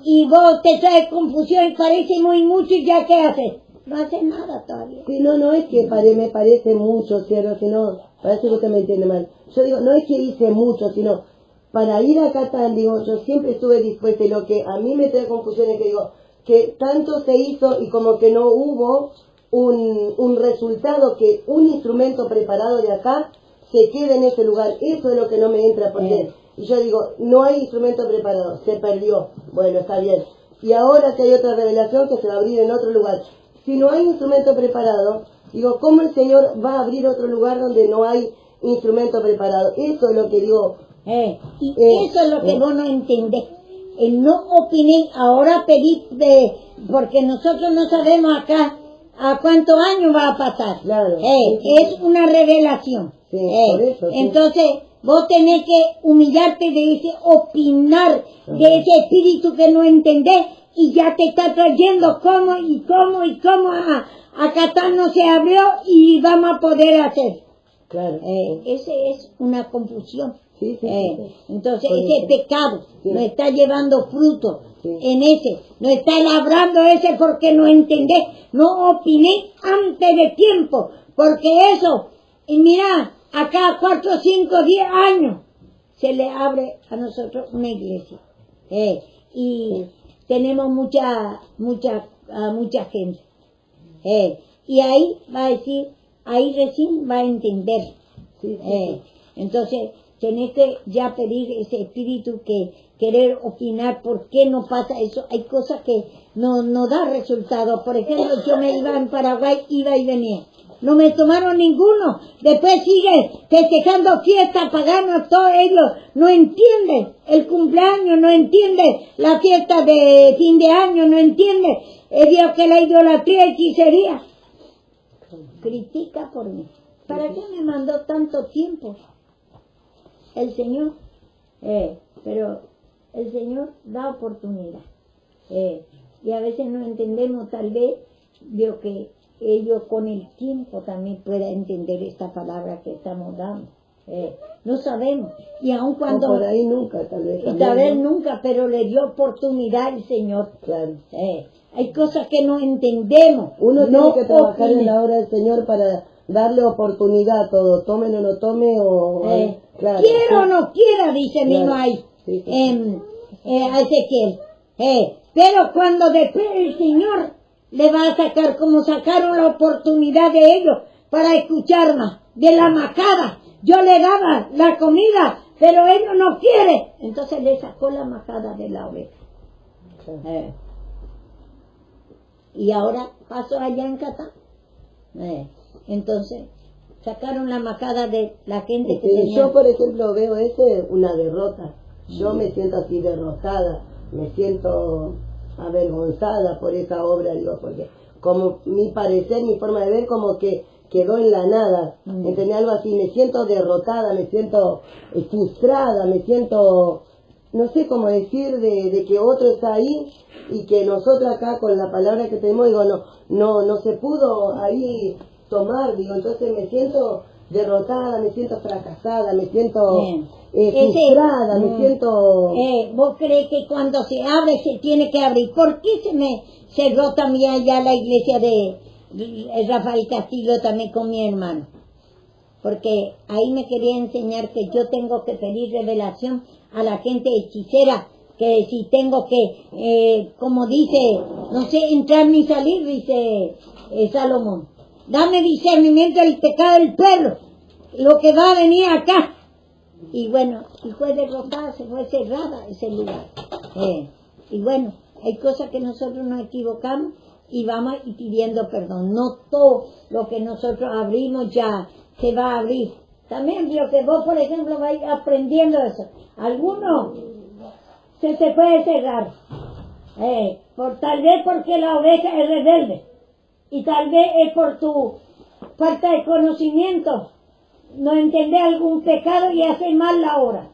C: Y vos te traes confusión y parece muy mucho y ya, ¿qué haces? No haces nada todavía.
B: Sí, no es que me parece mucho, cielo, sino, parece que usted me entiende mal. Yo digo, no es que hice mucho, sino, para ir a Catán, digo, yo siempre estuve dispuesta, y lo que a mí me trae confusión es que digo, que tanto se hizo y como que no hubo un resultado, que un instrumento preparado de acá se quede en ese lugar. Eso es lo que no me entra, porque y yo digo, no hay instrumento preparado, se perdió. Bueno, está bien. Y ahora que hay otra revelación que se va a abrir en otro lugar. Si no hay instrumento preparado, digo, ¿cómo el Señor va a abrir otro lugar donde no hay instrumento preparado? Eso es lo que digo.
C: Y eso es lo que vos no entendés. El no opiné, ahora pedí, porque nosotros no sabemos acá ¿A cuántos años va a pasar?
B: Claro.
C: Es una revelación.
B: Sí, por eso, sí.
C: Entonces, vos tenés que humillarte de ese opinar, de ese espíritu que no entendés, y ya te está trayendo cómo. Acá está, no se abrió y vamos a poder hacer.
B: Claro.
C: Ese es una confusión.
B: Sí, sí, sí.
C: Entonces,
B: Por
C: ese
B: eso.
C: pecado
B: Sí.
C: no está llevando fruto
B: Sí.
C: en ese, no está labrando ese porque no entendés, no opiné antes de tiempo, porque eso, y mira, acá 4, 5, 10 años se le abre a nosotros una iglesia. Y tenemos mucha gente. Y ahí va a decir, ahí recién va a entender.
B: Sí, sí.
C: Entonces, tenés que ya pedir ese espíritu que querer opinar por qué no pasa eso. Hay cosas que no da resultado. Por ejemplo, yo me iba en Paraguay, iba y venía. No me tomaron ninguno. Después sigue festejando fiestas paganas, todos ellos no entienden el cumpleaños, no entienden la fiesta de fin de año, no entienden el día que la idolatría y hechicería. Critica por mí. ¿Para qué me mandó tanto tiempo el Señor? Pero el Señor da oportunidad. Y a veces no entendemos, tal vez, veo que ellos con el tiempo también puedan entender esta palabra que estamos dando. No sabemos. Y aun cuando...
B: O por ahí nunca, tal vez.
C: Y tal vez nunca, pero le dio oportunidad el Señor.
B: Claro.
C: Hay cosas que no entendemos.
B: Uno
C: no
B: tiene que trabajar
C: opine.
B: en la obra del Señor para darle oportunidad a todo. Tomen o no tome o... claro.
C: Quiero o no quiera, dice
B: Claro.
C: mismo ahí.
B: Sí, sí.
C: A Ezequiel. Pero cuando después el Señor le va a sacar, como sacaron la oportunidad de ellos para escuchar más, de la majada. Yo le daba la comida, pero ellos no quieren. Entonces le sacó la majada de la oveja.
B: Claro.
C: Y ahora pasó allá en Catán. Entonces sacaron la majada de la gente que tenía.
B: Yo, por ejemplo, veo una derrota. Yo me siento así derrotada, me siento avergonzada por esa obra, digo, porque como mi parecer, mi forma de ver, como que quedó en la nada. ¿Entendés? Algo así, me siento derrotada, me siento frustrada, me siento, no sé cómo decir, de que otro está ahí y que nosotros acá con la palabra que tenemos, digo, no se pudo ahí tomar, digo, entonces me siento derrotada, me siento fracasada, me siento frustrada, me siento...
C: ¿Vos crees que cuando se abre se tiene que abrir? ¿Por qué se me cerró también allá la iglesia de Rafael Castillo también con mi hermano? Porque ahí me quería enseñar que yo tengo que pedir revelación a la gente hechicera, que si tengo que, como dice, no sé, entrar ni salir, dice Salomón. Dame discernimiento del pecado del perro, lo que va a venir acá. Y bueno, y fue derrotada, se fue cerrada ese lugar. Y bueno, hay cosas que nosotros nos equivocamos y vamos y pidiendo perdón. No todo lo que nosotros abrimos ya se va a abrir. También lo que vos, por ejemplo, vais aprendiendo eso. Algunos se puede cerrar. Tal vez porque la oveja es rebelde. Y tal vez es por tu falta de conocimiento. No entender algún pecado y hacer mal la obra.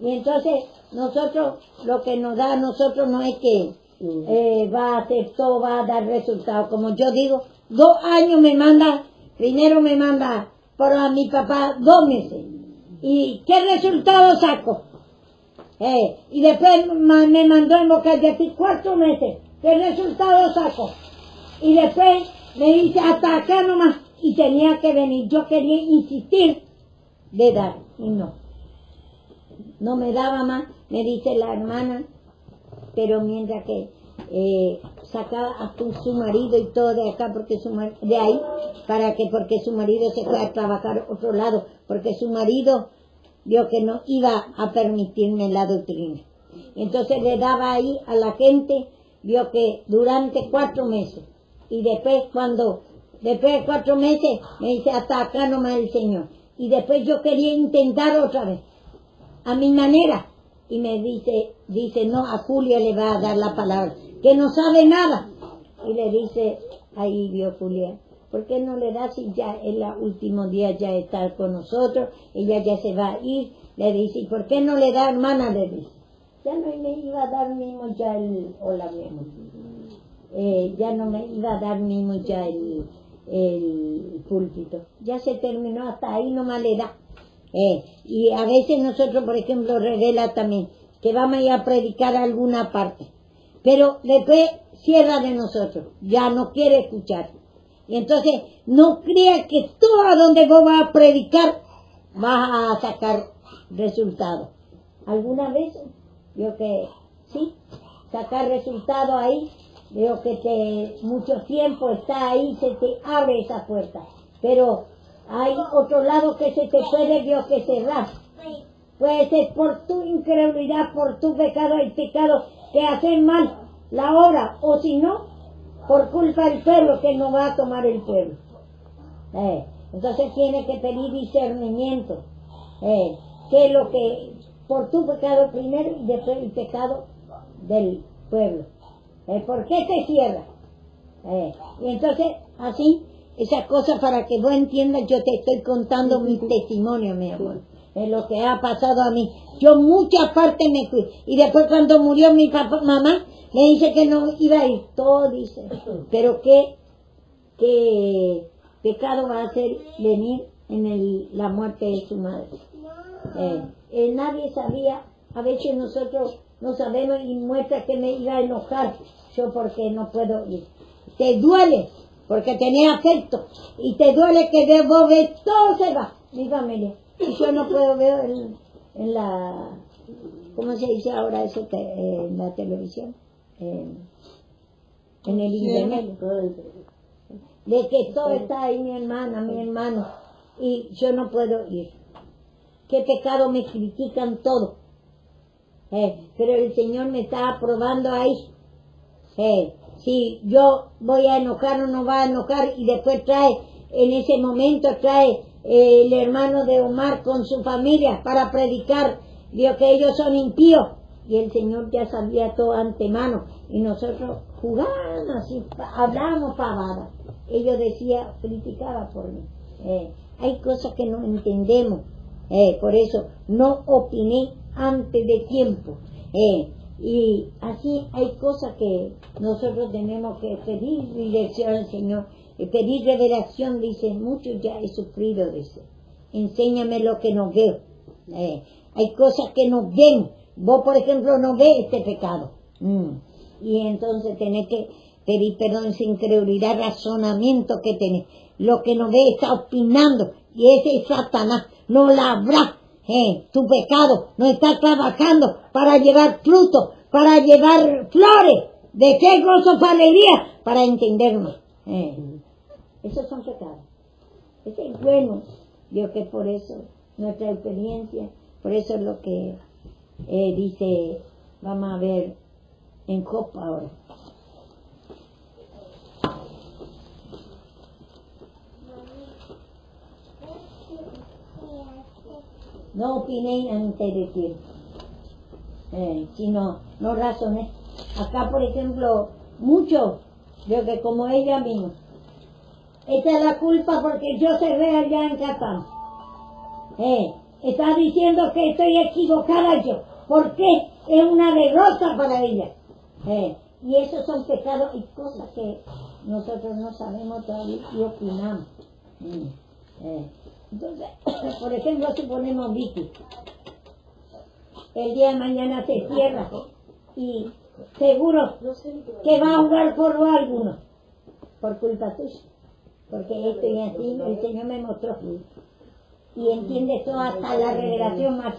C: Y entonces nosotros, lo que nos da a nosotros no es que va a hacer todo, va a dar resultados. Como yo digo, 2 años me manda, primero me manda por a mi papá 2 meses. ¿Y qué resultado saco? Y después me mandó en Boca de Pi 4 meses. ¿Qué resultado saco? Y después me dice hasta acá nomás. Y tenía que venir. Yo quería insistir de dar. Y no me daba más. Me dice la hermana. Pero mientras que sacaba a su marido y todo de acá, porque de ahí, porque su marido se fue a trabajar a otro lado, porque su marido vio que no iba a permitirme la doctrina. Entonces le daba ahí a la gente, vio que durante 4 meses. Y después después de 4 meses, me dice, hasta acá nomás el Señor. Y después yo quería intentar otra vez, a mi manera. Y me dice, no, a Julia le va a dar la palabra, que no sabe nada. Y le dice, ahí vio Julián. ¿Por qué no le da si ya en los últimos días ya está con nosotros? Ella ya se va a ir. Le dice, ¿y por qué no le da, hermana? Le dice. Ya no me iba a dar mismo ya el... Hola, mi amor. Ya no me iba a dar mismo ya el púlpito. Ya se terminó, hasta ahí nomás le da. Y a veces nosotros, por ejemplo, revela también que vamos a ir a predicar a alguna parte. Pero después cierra de nosotros. Ya no quiere escuchar. Y entonces, no crea que tú a donde vos vas a predicar vas a sacar resultados. ¿Alguna vez? Yo que sí, sacar resultados ahí. Veo que mucho tiempo está ahí, se te abre esa puerta. Pero hay otro lado que se te puede, Dios, que cerrar. Puede ser por tu incredulidad, por tu pecado, el pecado que hacen mal la obra, o si no, por culpa del pueblo que no va a tomar el pueblo. Entonces tiene que pedir discernimiento. Que es lo que, por tu pecado primero y después el pecado del pueblo. ¿Por qué te cierra? Y entonces, así, esa cosa para que vos entiendas, yo te estoy contando mi testimonio, mi amor. Es lo que ha pasado a mí. Yo muchas partes me fui. Y después cuando murió mi mamá, me dice que no iba a ir. Todo dice. Pero qué pecado va a hacer venir en la muerte de su madre. Nadie sabía. A veces nosotros no sabemos y muestra que me iba a enojar. Yo porque no puedo ir. Te duele porque tenía afecto. Y te duele que vos ves todo se va. Mi familia. Y yo no puedo ver en la... ¿Cómo se dice ahora eso? En la televisión. En el internet. De que todo está ahí, mi hermana, mi hermano. Y yo no puedo ir. ¿Qué pecado me critican todo? Pero el Señor me está aprobando ahí. Si yo voy a enojar o no va a enojar, y después trae, en ese momento trae el hermano de Omar con su familia para predicar, vio que ellos son impíos, y el Señor ya sabía todo antemano, y nosotros jugábamos así, hablábamos pavadas. Ellos decían, criticaba por mí. Hay cosas que no entendemos, por eso no opiné antes de tiempo. Y así hay cosas que nosotros tenemos que pedir dirección al Señor, pedir revelación. Dice, mucho ya he sufrido, dice, enséñame lo que no veo. Hay cosas que no ven. Vos, por ejemplo, no ves este pecado. Y entonces tenés que pedir perdón, sin incredulidad, razonamiento que tenés. Lo que no ves está opinando, y ese es Satanás. No la habrá. Tu pecado no está trabajando para llevar fruto, para llevar flores. ¿De qué gozo para alegría? Para entendernos. Esos son pecados. Ese es bueno. Yo que por eso, nuestra experiencia, por eso es lo que dice, vamos a ver en Job ahora. No opiné antes de tiempo, sino no razoné. Acá, por ejemplo, muchos, yo que como ella misma, esta es la culpa porque yo cerré allá en Catán. Está diciendo que estoy equivocada yo. ¿Por qué? Es una derrota para ella. Y esos son pecados y cosas que nosotros no sabemos todavía y opinamos. Entonces, por ejemplo, suponemos Vicky, el día de mañana se cierra y seguro que va a jugar por alguno, por culpa tuya, porque esto y así el Señor me mostró y entiende todo hasta la revelación más.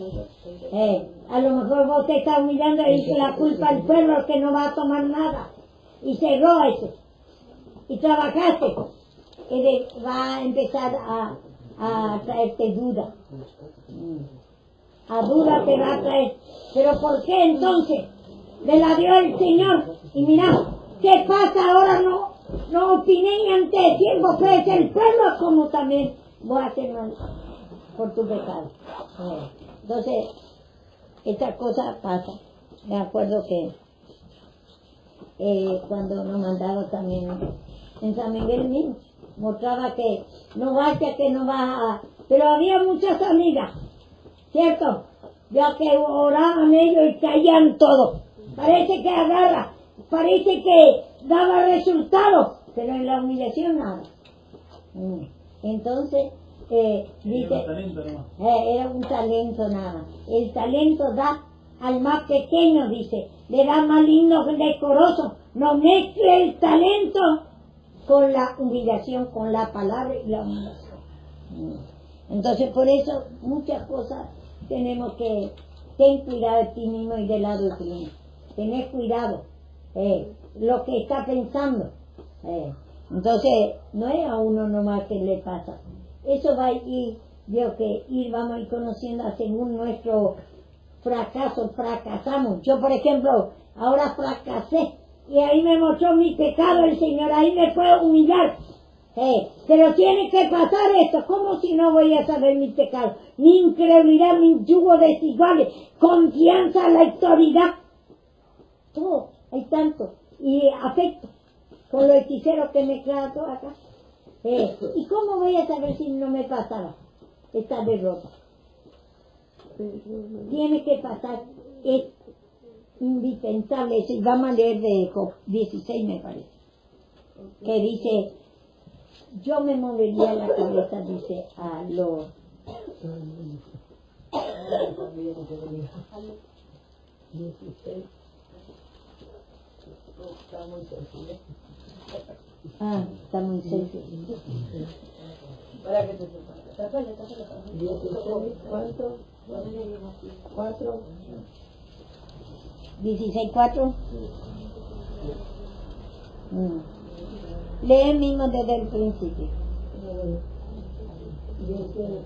C: A lo mejor vos te estás humillando y dice la culpa al pueblo que no va a tomar nada y cerró eso y trabajaste y va a empezar a traerte duda. A duda te va a traer. Pero ¿por qué entonces? Me la dio el Señor. Y mira, ¿qué pasa ahora? No opiné antes de tiempo, que es el pueblo, como también voy a hacer mal por tu pecado. Entonces, esta cosa pasa. Me acuerdo que cuando nos mandaba también en San Miguel mismo, mostraba que no vaya, que no va, pero había muchas salidas, ¿cierto? Ya que oraban ellos y caían todos. Parece que agarra, parece que daba resultados, pero en la humillación nada. Entonces, dice, era un talento nada. El talento da al más pequeño, dice, le da más lindo que decoroso. No mezcle el talento con la humillación, con la palabra y la humillación. Entonces, por eso, muchas cosas tenemos que ten cuidado de ti mismo y de la doctrina. Tenés cuidado, lo que está pensando. Entonces, no es a uno nomás que le pasa. Eso va a ir, vamos a ir conociendo según nuestro fracaso, fracasamos. Yo, por ejemplo, ahora fracasé y ahí me mostró mi pecado el Señor, ahí me puede humillar. Pero tiene que pasar esto, ¿cómo si no voy a saber mi pecado? Mi incredulidad, mi yugo desigual, confianza, la autoridad, todo, hay tanto, y afecto, con los hechiceros que me quedan todo acá. ¿Y cómo voy a saber si no me pasaba esta derrota? Tiene que pasar, es indispensable eso, y vamos a leer de Job 16 me parece, que dice, yo me movería la cabeza, dice, a los... está muy sencillo.
F: Para que te sepas. 16, ¿cuánto? 4.
C: 16:4. Lee mismo desde el principio.
B: Dice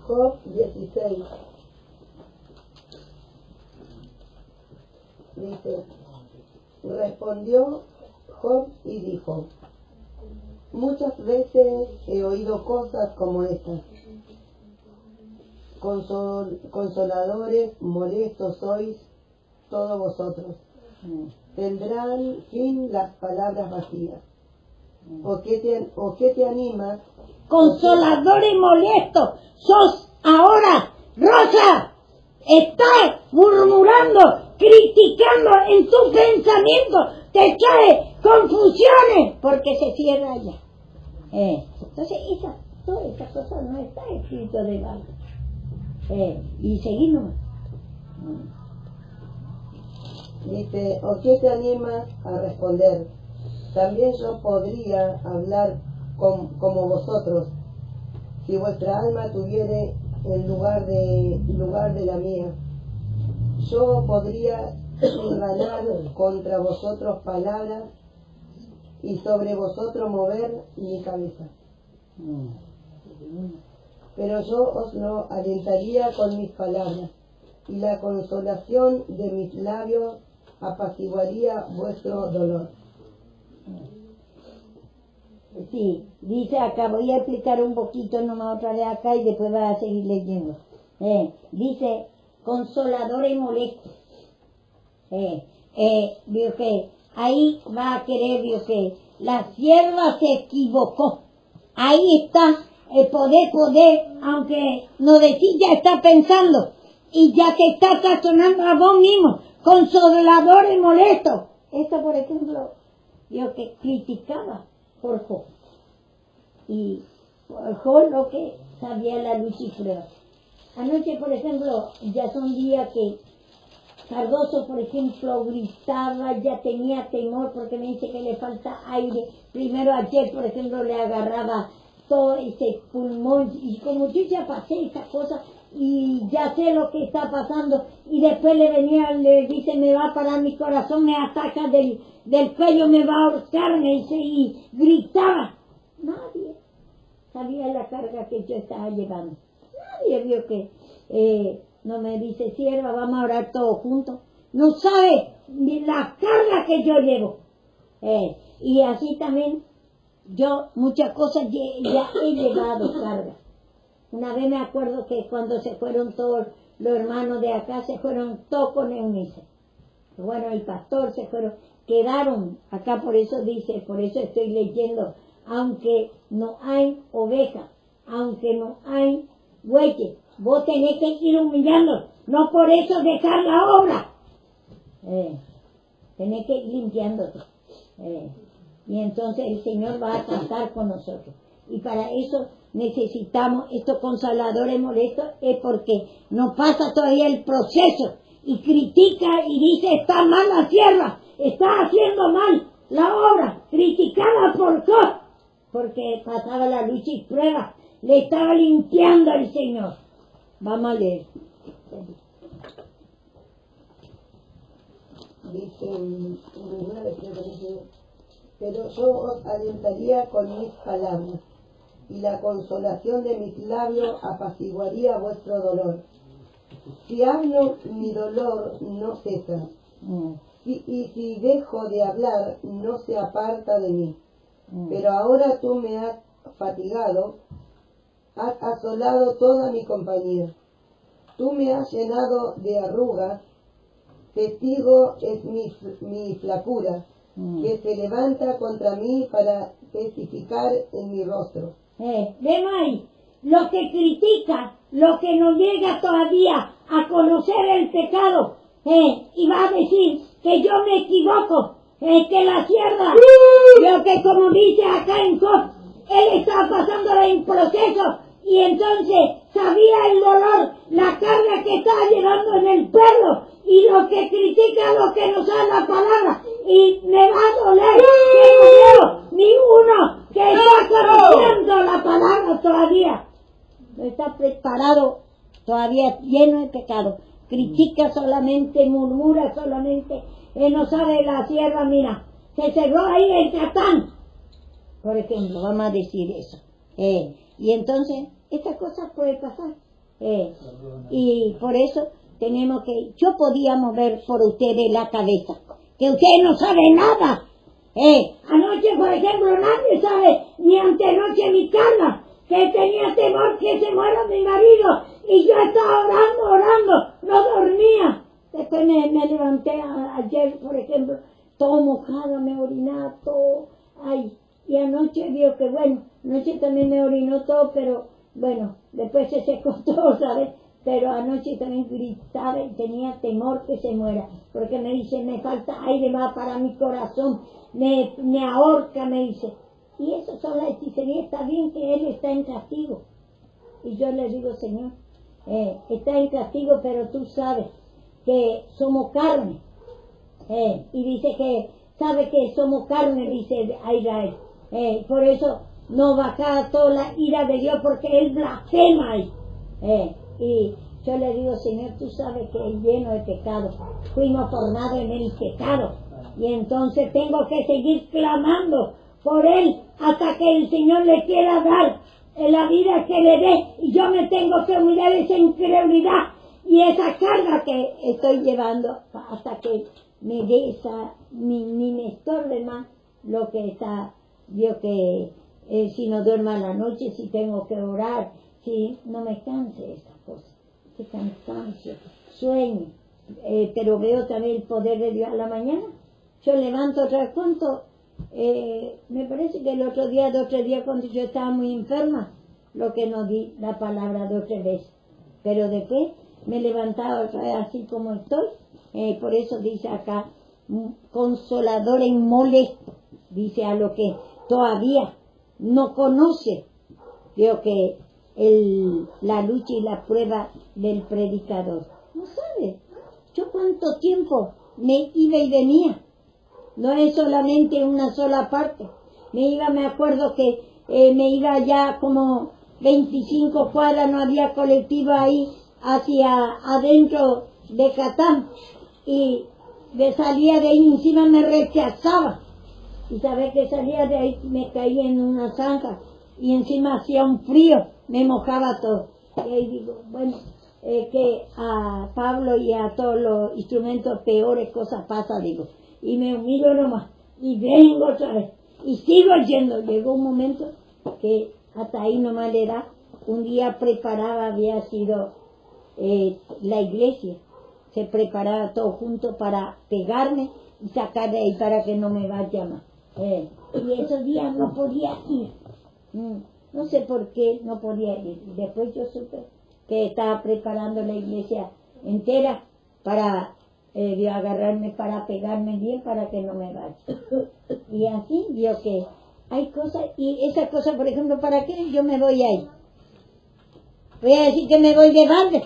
B: Job 16. Dice, respondió Job y dijo, muchas veces he oído cosas como estas. Consoladores, molestos sois todos vosotros. Tendrán fin las palabras vacías. ¿O qué te anima?
C: Consolador y molesto sos ahora, Rosa. Estás murmurando, criticando en tu pensamiento, te trae confusiones porque se cierra ya. Entonces todas esas cosas no está escrito debajo. Y seguimos.
B: Dice, ¿o qué te anima a responder? También yo podría hablar como vosotros, si vuestra alma tuviere el lugar de la mía. Yo podría ganar contra vosotros palabras y sobre vosotros mover mi cabeza. Pero yo os lo alentaría con mis palabras, y la consolación de mis labios apaciguaría vuestro dolor.
C: Sí, dice acá, voy a explicar un poquito nomás otra vez acá y después vas a seguir leyendo. Dice, consolador y molesto. Vio que ahí va a querer, vio que la sierva se equivocó. Ahí está el poder, aunque no decís, ya está pensando y ya te está sazonando a vos mismo. Consolador y molesto. Esto, por ejemplo, yo que criticaba por Job. Y por Job lo que sabía la luz y prueba. Anoche, por ejemplo, ya son días que Cardoso, por ejemplo, gritaba, ya tenía temor porque me dice que le falta aire. Primero ayer, por ejemplo, le agarraba todo ese pulmón y como yo ya pasé esa cosa y ya sé lo que está pasando y después le dice, me va a parar mi corazón, me ataca del cuello, me va a ahorcar, me dice, y gritaba. Nadie sabía la carga que yo estaba llevando. Nadie vio que no me dice, sierva, vamos a orar todos juntos. No sabe ni la carga que yo llevo. Y así también yo muchas cosas ya he llevado carga. Una vez me acuerdo que cuando se fueron todos los hermanos de acá, se fueron todos con Eunice. Bueno, el pastor se fueron, quedaron, acá por eso dice, por eso estoy leyendo, aunque no hay ovejas, aunque no hay bueyes, vos tenés que ir humillando, no por eso dejar la obra. Tenés que ir limpiándote. Y entonces el Señor va a tratar con nosotros. Y para eso necesitamos estos consoladores molestos, es porque no pasa todavía el proceso y critica y dice está mal la sierva, está haciendo mal la obra, criticada por Dios, porque pasaba la lucha y prueba, le estaba limpiando el Señor. Vamos a leer.
B: Dice, pero yo os alentaría con mis palabras, y la consolación de mis labios apaciguaría vuestro dolor. Si hablo, mi dolor no cesa, y si dejo de hablar, no se aparta de mí. Pero ahora tú me has fatigado, has asolado toda mi compañía. Tú me has llenado de arrugas, testigo es mi flacura, que se levanta contra mí para testificar en mi rostro.
C: Vemos ahí, lo que critica, lo que no llega todavía a conocer el pecado, y va a decir que yo me equivoco, que la sierva, lo que como dice acá en Job, él está pasando en proceso, y entonces sabía el dolor, la carga que está llevando en el perro, y lo que critica, lo que nos da la palabra, y me va a doler que no veo ni uno que está conociendo la palabra todavía. No está preparado, todavía lleno de pecado. Critica solamente, murmura solamente. Él no sabe la sierva, mira, se cerró ahí el Catán. Por ejemplo, vamos a decir eso. Y entonces, estas cosas pueden pasar. Y por eso tenemos que, yo podía mover por ustedes la cabeza, que ustedes no saben nada. Anoche, por ejemplo, nadie sabe, ni antenoche mi Carla, que tenía temor que se muera mi marido, y yo estaba orando, no dormía. Después me levanté ayer, por ejemplo, todo mojada, me orinaba todo, y anoche vio que bueno, anoche también me orinó todo, pero bueno, después se secó todo, ¿sabes? Pero anoche también gritaba y tenía temor que se muera, porque me dice, me falta aire más para mi corazón, me ahorca, me dice. Y eso son las hechicerías, está bien que él está en castigo. Y yo le digo, Señor, está en castigo, pero tú sabes que somos carne. Y dice que, sabe que somos carne, dice a Israel. Por eso no baja toda la ira de Dios, porque él blasfema ahí. Y yo le digo, Señor, tú sabes que es lleno de pecado, fuimos formados en el pecado, y entonces tengo que seguir clamando por él hasta que el Señor le quiera dar la vida que le dé, y yo me tengo que humillar esa incredulidad y esa carga que estoy llevando hasta que me dé esa, ni me estorbe más lo que está, yo que si no duermo a la noche, si tengo que orar, si no me canse esa cosa, ese cansancio, sueño, pero veo también el poder de Dios a la mañana. Yo levanto otra vez, ¿cuánto? Me parece que el otro día, 2 o 3 días, cuando yo estaba muy enferma, lo que no di la palabra 2 o 3 veces, pero después me levantaba otra vez así como estoy. Por eso dice acá, consolador en molesto, dice a lo que todavía no conoce, veo que la lucha y la prueba del predicador. No sabe. Yo cuánto tiempo me iba y venía. No es solamente una sola parte. Me acuerdo que me iba ya como 25 cuadras, no había colectivo ahí, hacia adentro de Catán. Y me salía de ahí, encima me rechazaba. Y sabes que salía de ahí, me caía en una zanja. Y encima hacía un frío, me mojaba todo. Y ahí digo, bueno, que a Pablo y a todos los instrumentos peores cosas pasan, digo. Y me humillo nomás, y vengo otra vez, y sigo yendo. Llegó un momento que hasta ahí nomás le da. Un día preparaba, había sido la iglesia, se preparaba todo junto para pegarme sacar de ahí para que no me vaya más. Y esos días no podía ir. No sé por qué no podía ir. Después yo supe que estaba preparando la iglesia entera para agarrarme, para pegarme bien, para que no me vaya. Y así vio que hay cosas, y esa cosa, por ejemplo, ¿para qué yo me voy ahí? Voy a decir que me voy de balde.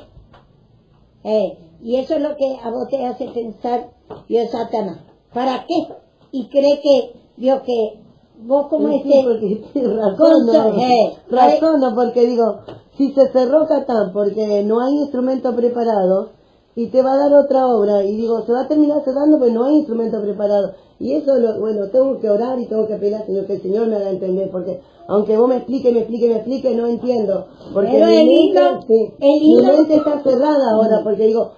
C: Y eso es lo que a vos te hace pensar, Dios, Satanás. ¿Para qué? Y cree que, vio que vos como
B: Sí, porque razono, porque digo, si se cerró Catán porque no hay instrumento preparado y te va a dar otra obra, y digo, se va a terminar cerrando porque no hay instrumento preparado. Y eso, bueno, tengo que orar y tengo que pedir sino que el Señor me haga entender, porque aunque vos me expliques, no entiendo. Porque
C: pero
B: mi mente está cerrada ahora, porque digo,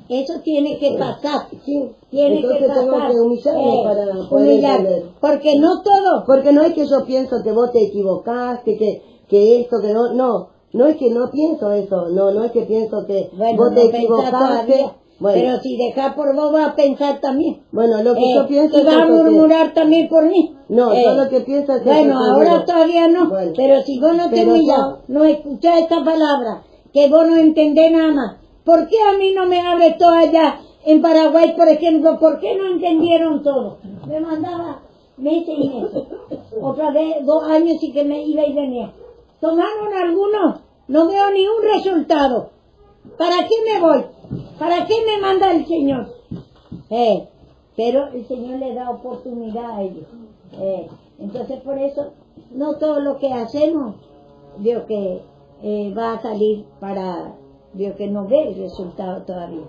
C: eso tiene que pasar.
B: sí,
C: Tiene
B: entonces
C: que pasar.
B: tengo que humillarme para poder entender.
C: Porque no todo.
B: Porque no es que yo pienso que vos te equivocaste, que esto, que no es que no pienso eso, no es que pienso que vos te equivocaste. Bueno,
C: pero si dejas por vos vas a pensar también.
B: bueno, lo que yo pienso
C: y
B: es
C: vas a
B: eso,
C: murmurar también por mí.
B: No, yo lo que pienso es
C: bueno,
B: eso,
C: ahora
B: digo.
C: todavía no.
B: Bueno,
C: pero si vos no te
B: pero
C: humillas,
B: yo-
C: no escuchás esta palabra, que vos no entendés nada más. ¿Por qué a mí no me abre todo allá en Paraguay, por ejemplo? ¿Por qué no entendieron todo? Me mandaba meses y meses. Otra vez 2 años y que me iba y venía. Tomaron algunos, no veo ni un resultado. ¿Para qué me voy? ¿Para qué me manda el Señor? Pero el Señor le da oportunidad a ellos. Entonces por eso, no todo lo que hacemos, veo que va a salir para, veo que no ve el resultado todavía.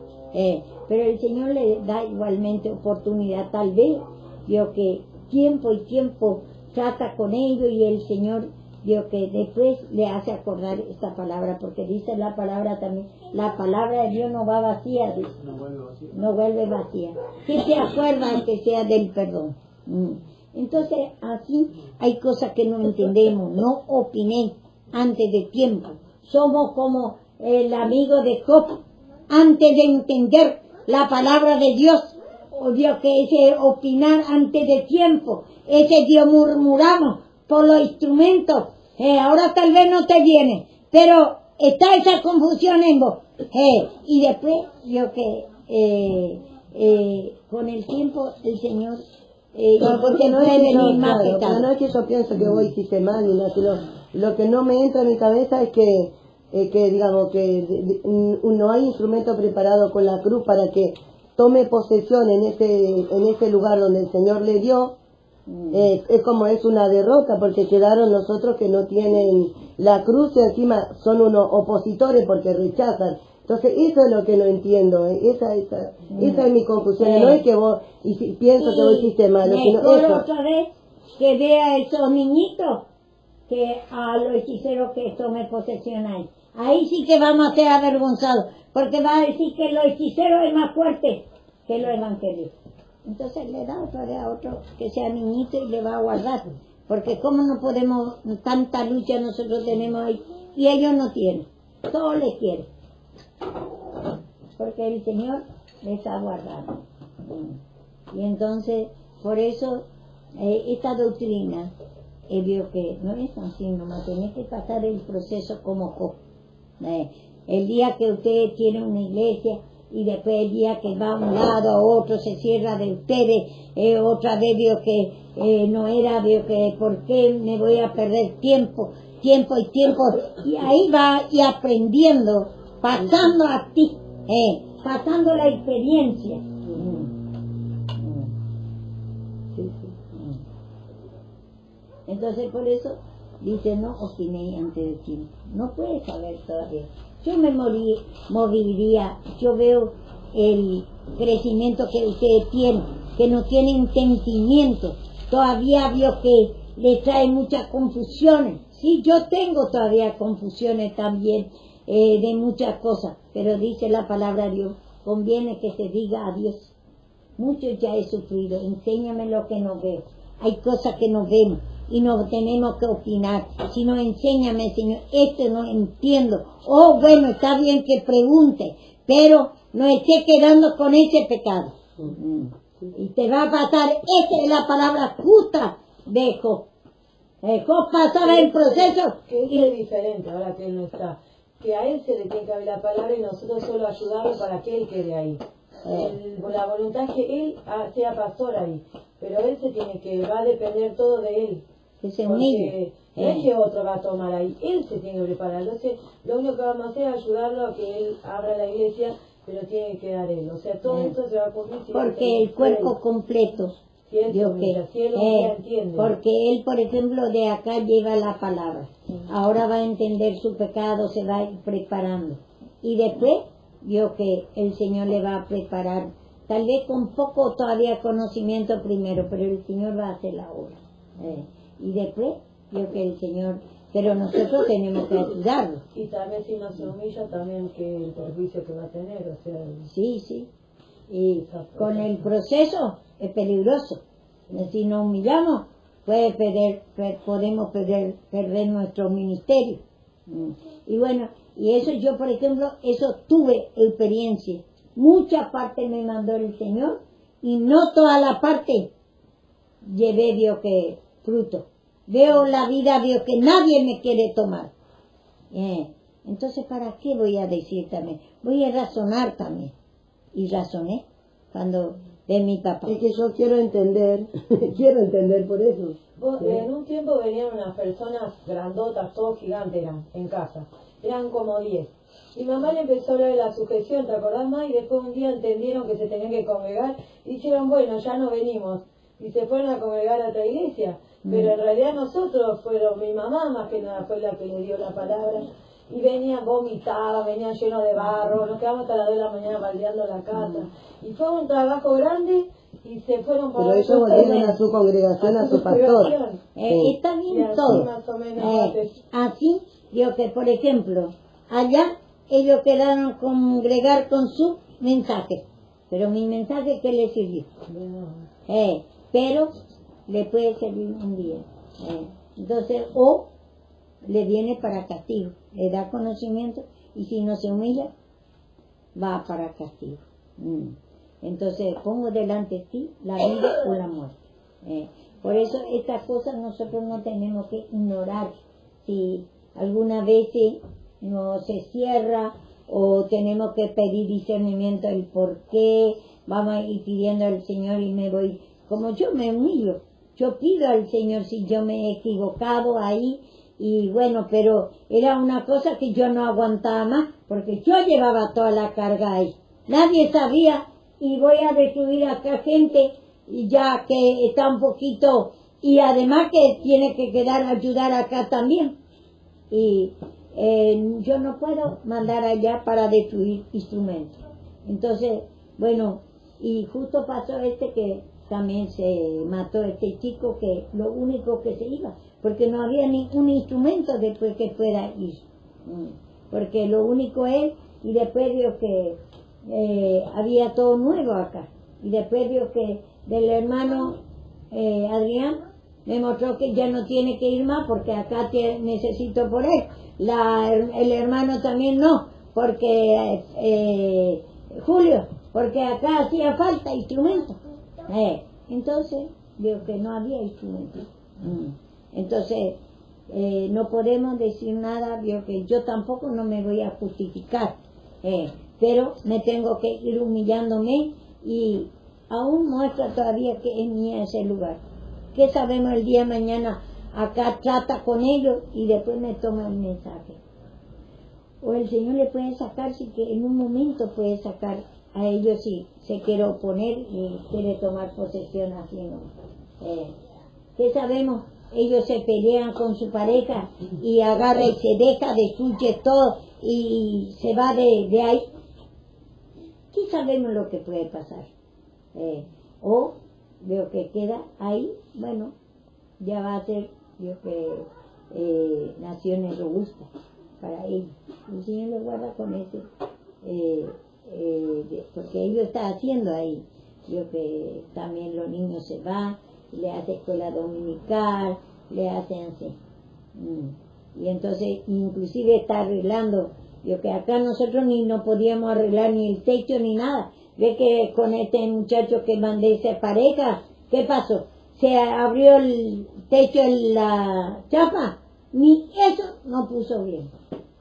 C: Pero el Señor le da igualmente oportunidad, tal vez, veo que tiempo y tiempo trata con ellos y el Señor vio que después le hace acordar esta palabra, porque dice la palabra también, la palabra de Dios no va vacía, dice, no vuelve vacía, que se acuerda que sea del perdón. Entonces así hay cosas que no entendemos, no opinen antes de tiempo, somos como el amigo de Job, antes de entender la palabra de Dios, obvio que ese opinar antes de tiempo, ese Dios murmuramos por los instrumentos, ahora tal vez no te viene, pero está esa confusión en vos, y después yo que con el tiempo el Señor
B: porque no es
C: puede
B: que yo,
C: venir más
B: claro,
C: pecado.
B: pero no es que yo pienso que vos hiciste mal ni nada, sino lo que no me entra en mi cabeza es que digamos que no hay instrumento preparado con la cruz para que tome posesión en ese lugar donde el Señor le dio. Es como es una derrota, porque quedaron los otros que no tienen la cruz y encima son unos opositores porque rechazan. Entonces eso es lo que no entiendo, esa es mi confusión. No es que vos pienso que vos hiciste mal, sino
C: mejor
B: eso.
C: otra vez que vea a esos niñitos que a los hechiceros que tome posesión ahí sí que vamos a ser avergonzados, porque va a decir que los hechiceros es más fuerte que los evangelistas. Entonces le da otra vez a otro que sea niñito y le va a guardar, porque como no podemos, tanta lucha nosotros tenemos ahí y ellos no tienen, todo les quiere, porque el Señor les ha guardado. Y entonces por eso esta doctrina vio que no es así nomás, tenés que pasar el proceso como Job. El día que usted tiene una iglesia y después el día que va a un lado a otro se cierra de ustedes, otra vez vio que no era, vio que por qué me voy a perder tiempo y ahí va y aprendiendo, pasando a ti, pasando la experiencia. Entonces por eso dice, no opiné antes de tiempo, no puedes saber todavía. Yo me moriría, yo veo el crecimiento que ustedes tienen, que no tienen entendimiento, todavía veo que le trae muchas confusiones. Sí, yo tengo todavía confusiones también de muchas cosas, pero dice la palabra de Dios, conviene que se diga a Dios. Mucho ya he sufrido, enséñame lo que no veo. Hay cosas que no vemos y no tenemos que opinar, sino enséñame, Señor, esto no entiendo. Oh, bueno, está bien que pregunte, pero no esté quedando con ese pecado. Y te va a pasar, esa es la palabra justa de Job. Job pasaba el proceso
F: Que él es diferente ahora que él no está. Que a él se le tiene que abrir la palabra y nosotros solo ayudarlo para que él quede ahí. La voluntad es que él sea pastor ahí, pero él se tiene que, va a depender todo de él.
C: que se humille.
F: Porque no es que otro va a tomar ahí, él se tiene que preparar. Entonces, lo único que vamos a hacer es ayudarlo a que él abra la iglesia, pero tiene que quedar él. O sea, todo esto se va a cumplir si
C: Porque el cuerpo completo,
F: si él,
C: Dios que,
F: si él ya entiende.
C: porque él, por ejemplo, de acá lleva la palabra. Ahora va a entender su pecado, se va a ir preparando. Y después, Dios que el Señor le va a preparar, tal vez con poco todavía conocimiento primero, pero el Señor va a hacer la obra. Y después, Dios que el Señor, pero nosotros tenemos que ayudarlo.
F: Y también si no se humilla, también que el perjuicio que va a tener, o sea...
C: Sí. Y con el proceso es peligroso. Si nos humillamos, podemos perder nuestro ministerio. Y bueno, y eso yo, por ejemplo, eso tuve experiencia. Mucha parte me mandó el Señor y no toda la parte llevé, Dios que, fruto. Veo la vida, Dios que nadie me quiere tomar. Entonces, ¿para qué voy a decir también? Voy a razonar también. Y razoné cuando de mi papá.
B: Es que yo quiero entender por eso.
F: En un tiempo venían unas personas grandotas, todos gigantes eran, en casa. Eran como 10. Mi mamá le empezó a hablar de la sujeción, ¿te acordás más? Y después un día entendieron que se tenían que congregar y dijeron, bueno, ya no venimos. Y se fueron a congregar a otra iglesia. Pero en realidad nosotros mi mamá más que nada fue la que le dio la palabra. Y venían vomitadas, venían llenos de barro, nos quedamos hasta las 2 de la mañana baldeando la casa. Y fue un trabajo grande y se fueron para...
B: Pero ellos volvieron a su congregación, a su pastor.
C: Está bien todo.
F: Más o menos
C: así, digo que por ejemplo, allá ellos quedaron congregar con su mensaje. Pero mi mensaje, ¿qué le sirvió? Pero le puede servir un día. Entonces, o le viene para castigo, le da conocimiento y si no se humilla, va para castigo. Entonces, pongo delante de ti la vida o la muerte. Por eso, estas cosas nosotros no tenemos que ignorar. Si alguna vez no se cierra o tenemos que pedir discernimiento del por qué, vamos a ir pidiendo al Señor y me voy, como yo me humillo, yo pido al Señor si yo me he equivocado ahí. Y bueno, pero era una cosa que yo no aguantaba más, porque yo llevaba toda la carga ahí. Nadie sabía, y voy a destruir a acá gente, y ya que está un poquito, y además que tiene que quedar a ayudar acá también. Y yo no puedo mandar allá para destruir instrumentos. Entonces, bueno, y justo pasó que también se mató este chico, que lo único que se iba, porque no había ningún instrumento después que pueda ir, porque lo único es, y después vio que había todo nuevo acá, y después vio que del hermano Adrián me mostró que ya no tiene que ir más, porque acá necesito por él, el hermano también no, porque Julio, porque acá hacía falta instrumentos. Entonces, veo que no había instrumentos. Entonces, no podemos decir nada, veo que yo tampoco no me voy a justificar, pero me tengo que ir humillándome y aún muestra todavía que es mía ese lugar. ¿Qué sabemos el día de mañana? Acá trata con ellos y después me toma el mensaje. O el Señor le puede sacar, si que en un momento puede sacar a ellos si se quiere oponer y quiere tomar posesión así, ¿no? ¿Qué sabemos? Ellos se pelean con su pareja y agarra y se deja, destruye todo y se va de ahí. ¿Qué sabemos lo que puede pasar? O veo que queda ahí, bueno, ya va a ser, veo que naciones robustas para ellos. El Señor le guarda con ese, porque ellos están haciendo ahí, veo que también los niños se van, le hace escuela dominical, le hacen así. Y entonces, inclusive está arreglando, yo que acá nosotros ni no podíamos arreglar ni el techo ni nada, ve que con este muchacho que mandé esa pareja, ¿qué pasó? Se abrió el techo en la chapa, ni eso no puso bien.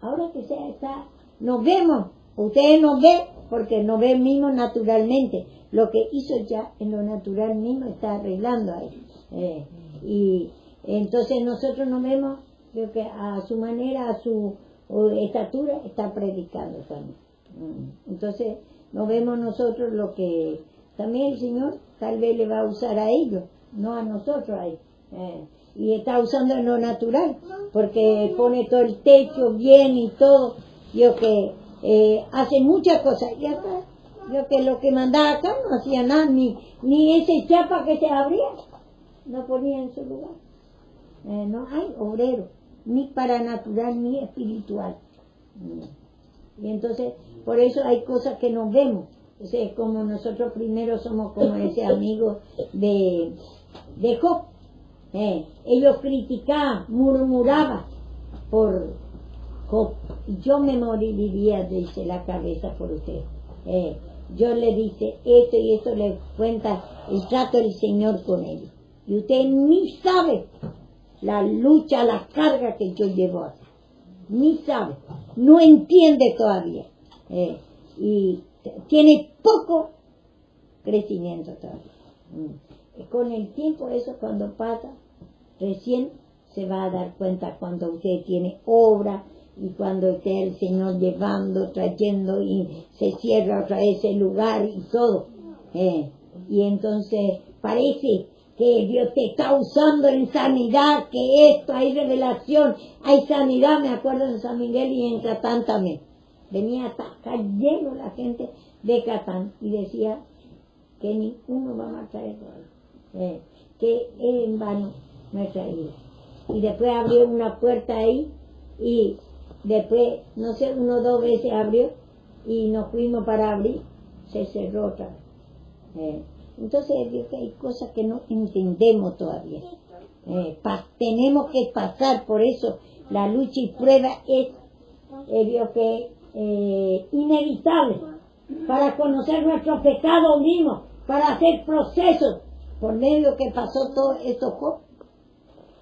C: Ahora que se está, nos vemos, ustedes nos ven, porque nos ven mismo naturalmente. Lo que hizo ya en lo natural mismo está arreglando ahí. Y entonces nosotros nos vemos, creo que a su manera, a su estatura, está predicando también. Entonces nos vemos nosotros lo que también el Señor tal vez le va a usar a ellos, no a nosotros ahí. Y está usando en lo natural, porque pone todo el techo bien y todo. Yo que hace muchas cosas. Y acá, yo que lo que mandaba acá no hacía nada, ni ese chapa que se abría, no ponía en su lugar. No hay obrero, ni para natural ni espiritual. Y entonces, por eso hay cosas que nos vemos. Entonces, como nosotros primero somos como ese amigo de Job. Ellos criticaban, murmuraban por Job. Yo me moriría, dice la cabeza por usted. Yo le dice esto y esto, le cuenta el trato del Señor con ellos. Y usted ni sabe la lucha, la carga que yo llevo acá. Ni sabe, no entiende todavía. Y tiene poco crecimiento todavía. Con el tiempo eso cuando pasa, recién se va a dar cuenta cuando usted tiene obra y cuando esté el Señor llevando, trayendo y se cierra otra vez el lugar y todo. Y entonces parece que Dios te está usando en sanidad, que esto, hay revelación, hay sanidad. Me acuerdo en San Miguel y en Catán también. Venía hasta acá lleno la gente de Catán y decía que ni uno va a marchar todavía. Que en vano nuestra vida. Y después abrió una puerta ahí y después, no sé, 1 o 2 veces abrió y nos fuimos para abrir, se cerró otra vez. Entonces digo que hay cosas que no entendemos todavía. Tenemos que pasar por eso. La lucha y prueba es digo que inevitable para conocer nuestro pecado mismo, para hacer procesos por medio que pasó todo esto.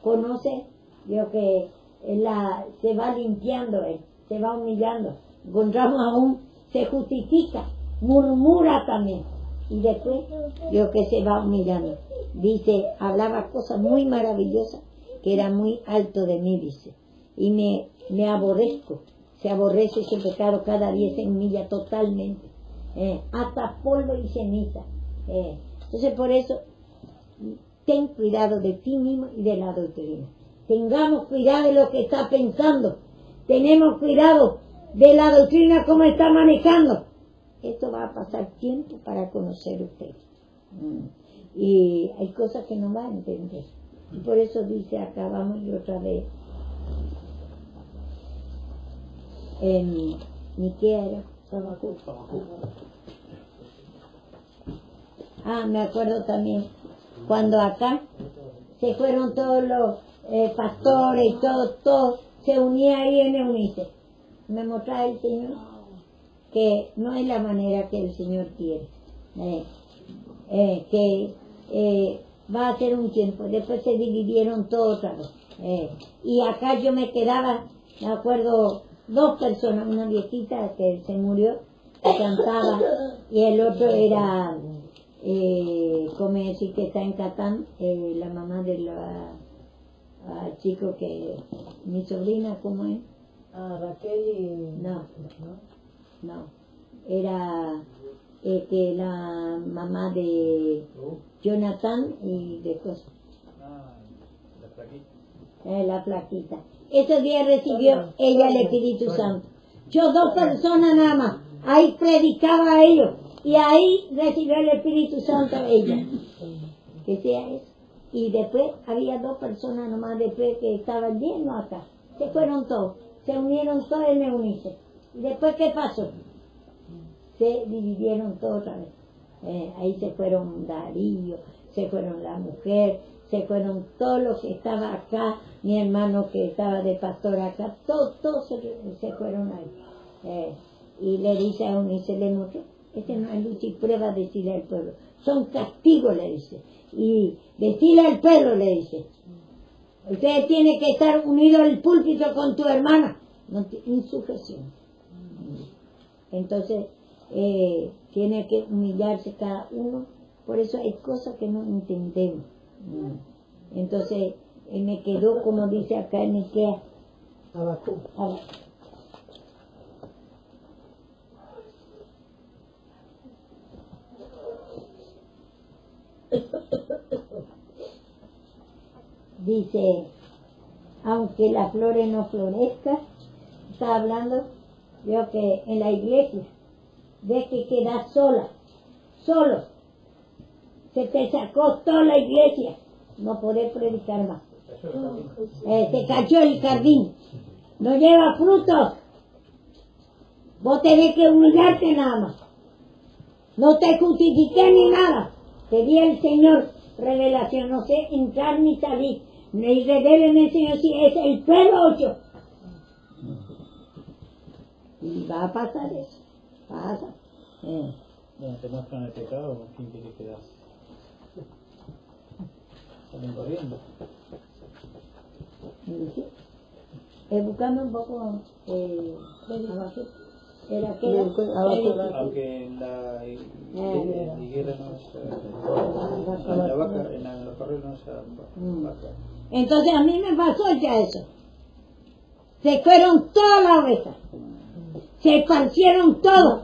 C: Conoce, digo que se va limpiando, se va humillando. Encontramos aún, se justifica, murmura también. Y después, digo que se va humillando. Dice, hablaba cosas muy maravillosas, que era muy alto de mí, dice. Y me aborrezco, se aborrece ese pecado, cada día se humilla totalmente. Hasta polvo y ceniza. Entonces por eso, ten cuidado de ti mismo y de la doctrina. Tengamos cuidado de lo que está pensando. Tenemos cuidado de la doctrina como está manejando. Esto va a pasar tiempo para conocer usted. Y hay cosas que no va a entender. Y por eso dice acá, vamos y otra vez. ¿Ni qué era? Me acuerdo también cuando acá se fueron todos los pastores y todo se unía ahí en Eunice. Me mostraba el Señor que no es la manera que el Señor quiere, que va a ser un tiempo, después se dividieron todos otra vez, y acá yo me quedaba, me acuerdo, 2 personas, una viejita que se murió, que cantaba, y el otro era, como decir que está en Catán, la mamá de la chico que, mi sobrina, ¿cómo es?
F: Raquel y...
C: No, era que la mamá de Jonathan y de cosas. La flaquita. Ese día recibió ella el Espíritu Santo. Yo 2 personas nada más. Ahí predicaba a ellos. Y ahí recibió el Espíritu Santo ella. Que sea eso. Y después había 2 personas nomás después que estaban llenos acá. Se fueron todos. Se unieron todos en Eunice. ¿Y después qué pasó? Se dividieron todos otra vez. Ahí se fueron Darío, se fueron la mujer, se fueron todos los que estaban acá, mi hermano que estaba de pastor acá, todos se fueron ahí. Y le dice a Eunice, le mostró, Este no es lucha y prueba decirle al pueblo. Son castigos, le dice. Y decirle al pueblo, le dice. Usted tiene que estar unido al púlpito con tu hermana. No, en sujeción. Entonces, tiene que humillarse cada uno. Por eso hay cosas que no entendemos. Entonces, me quedó, como dice acá en Ikea,
B: Habacuc.
C: Dice, aunque las flores no florezcan, está hablando, veo que en la iglesia, ves que quedas sola, solo, se te sacó toda la iglesia, no podés predicar más. Se cayó el jardín, no lleva frutos, vos tenés que humillarte nada más, no te justifiqué ni nada, te di el Señor revelación, no sé entrar ni salir, me revelen el Señor si es el pelo 8. Y va a pasar eso, pasa.
E: Bueno, te muestran el pecado, ¿quién quiere quedarse? Salen corriendo.
C: Buscando un poco abajo. Era que
E: Aunque en la higuera no es en la vaca, en los correos no es vaca.
C: Entonces a mí me pasó ya eso. Se fueron todas las ovejas. Se esparcieron todos.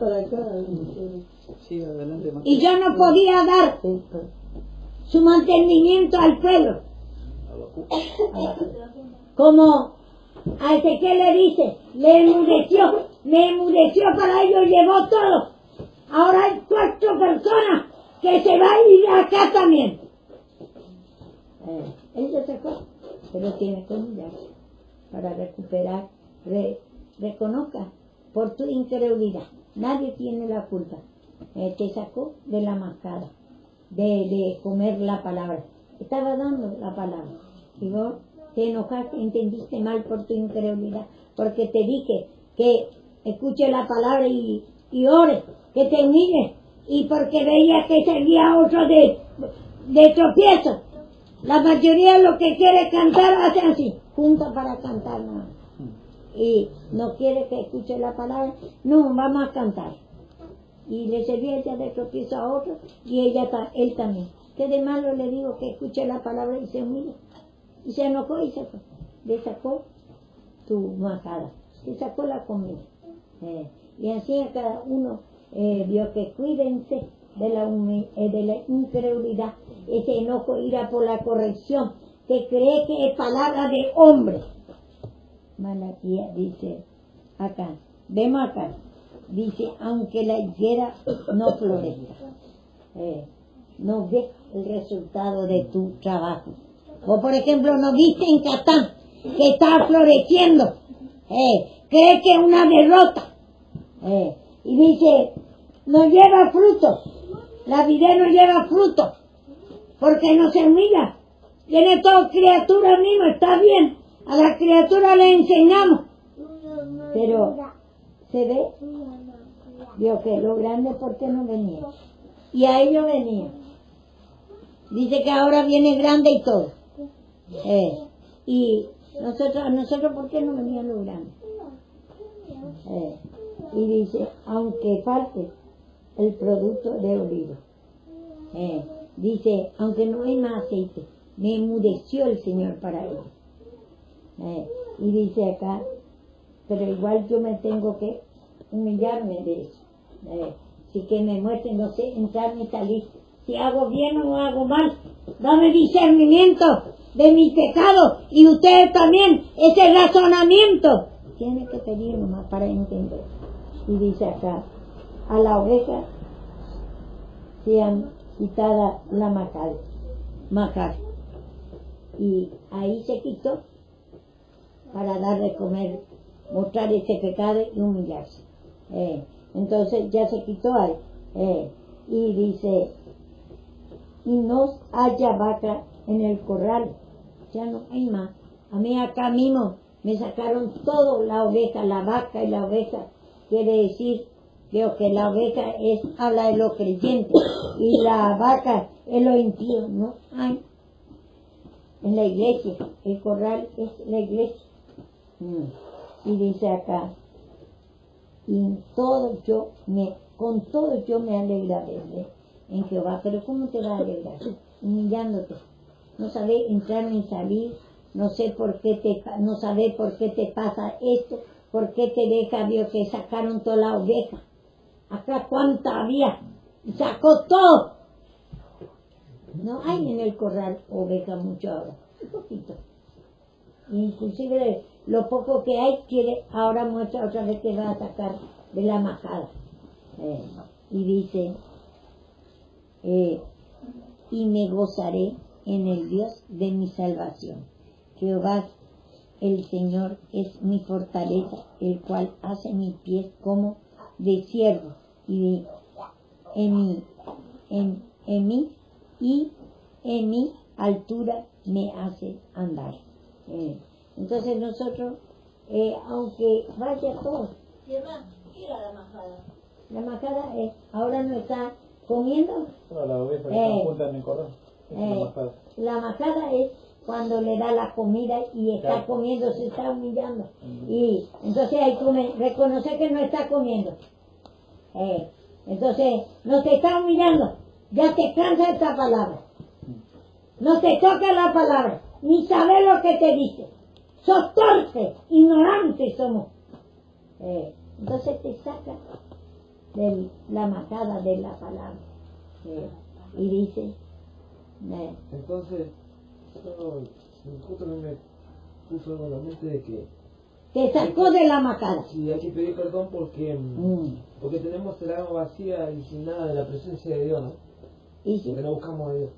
E: Sí, adelante, más.
C: Y yo no podía dar su mantenimiento al pueblo. Como a Ezequiel le dice, me enmudeció para ello, llevó todo. Ahora hay 4 personas que se van a ir acá también. Ella se fue, pero tiene que humillarse para recuperar, reconozca por tu incredulidad. Nadie tiene la culpa. Te sacó de la mascada, de comer la palabra. Estaba dando la palabra. Y vos te enojaste, entendiste mal por tu incredulidad. Porque te dije que escuche la palabra y ore, que te humilles. Y porque veía que servía otro de tropiezo. La mayoría de los que quiere cantar hacen así, juntos para cantar nada. Y no quiere que escuche la palabra, no, vamos a cantar. Y le servía ella de tropiezo a otro y él también. ¿Qué de malo le digo que escuche la palabra y se humille? Y se enojó y se fue. Le sacó tu majada, le sacó la comida. Y así a cada uno vio que cuídense de la incredulidad, ese enojo, ira por la corrección, que cree que es palabra de hombre. Malaquías dice acá, vemos acá, dice, aunque la higuera no florezca, no ves el resultado de tu trabajo. O por ejemplo, no viste en Catán que está floreciendo, cree que es una derrota, y dice, no lleva fruto, la vida no lleva fruto, porque no se humilla, tiene todo criatura misma, está bien, a la criatura le enseñamos, pero se ve, vio que lo grande porque no venía, y a ellos venía, dice que ahora viene grande y todo, y nosotros ¿por qué no venía lo grande? Y dice, aunque falte el producto de olivo, dice, aunque no hay más aceite, me enmudeció el Señor para él. Y dice acá, pero igual yo me tengo que humillarme de eso. Si que me muestren, no sé, entrar ni salir, si hago bien o hago mal, dame discernimiento de mi pecado, y ustedes también, ese razonamiento, tiene que pedir nomás para entender. Y dice acá, a la oveja se han quitada la macar, y ahí se quitó para dar de comer, mostrar ese pecado y humillarse. Entonces ya se quitó ahí, y dice, y no haya vaca en el corral, ya no hay más. A mí acá mismo me sacaron todo, la oveja, la vaca y la oveja, quiere decir veo que la oveja habla de lo creyente y la vaca es lo impío, ¿no? Hay en la iglesia, el corral es la iglesia. Y dice acá, y con todo yo me alegraré en Jehová. Pero ¿cómo te va a alegrar? Humillándote. No sabes entrar ni salir, no sabes por qué te pasa esto, por qué te deja, vio que sacaron toda la oveja. Acá cuánta había, sacó todo. No hay en el corral oveja mucho ahora, un poquito. Inclusive lo poco que hay ahora muestra otra vez que va a sacar de la majada. Y dice, y me gozaré en el Dios de mi salvación. Jehová el Señor es mi fortaleza, el cual hace mis pies como de ciervo, y en mi altura me hace andar. Entonces nosotros, aunque vaya todo,
A: Y además, ¿qué era la majada?
C: la majada ahora no está comiendo.
D: No, la oveja que está junta en el corral. Es una majada.
C: La majada es cuando le da la comida y está
D: Claro.
C: comiendo, se está humillando. Y entonces hay que reconocer que no está comiendo. Entonces, no te está humillando. Ya te cansa esta palabra. No te toca la palabra. Ni sabes lo que te dice. Sos torpe, ignorante somos. Entonces te saca de la majada de la palabra. Y dice,
E: Entonces, nosotros me puso en la mente de que
C: te sacó de la majada.
E: sí, hay que pedir perdón porque tenemos el alma vacía y sin nada de la presencia de Dios, ¿no?
C: Y si,
E: Porque no buscamos a Dios.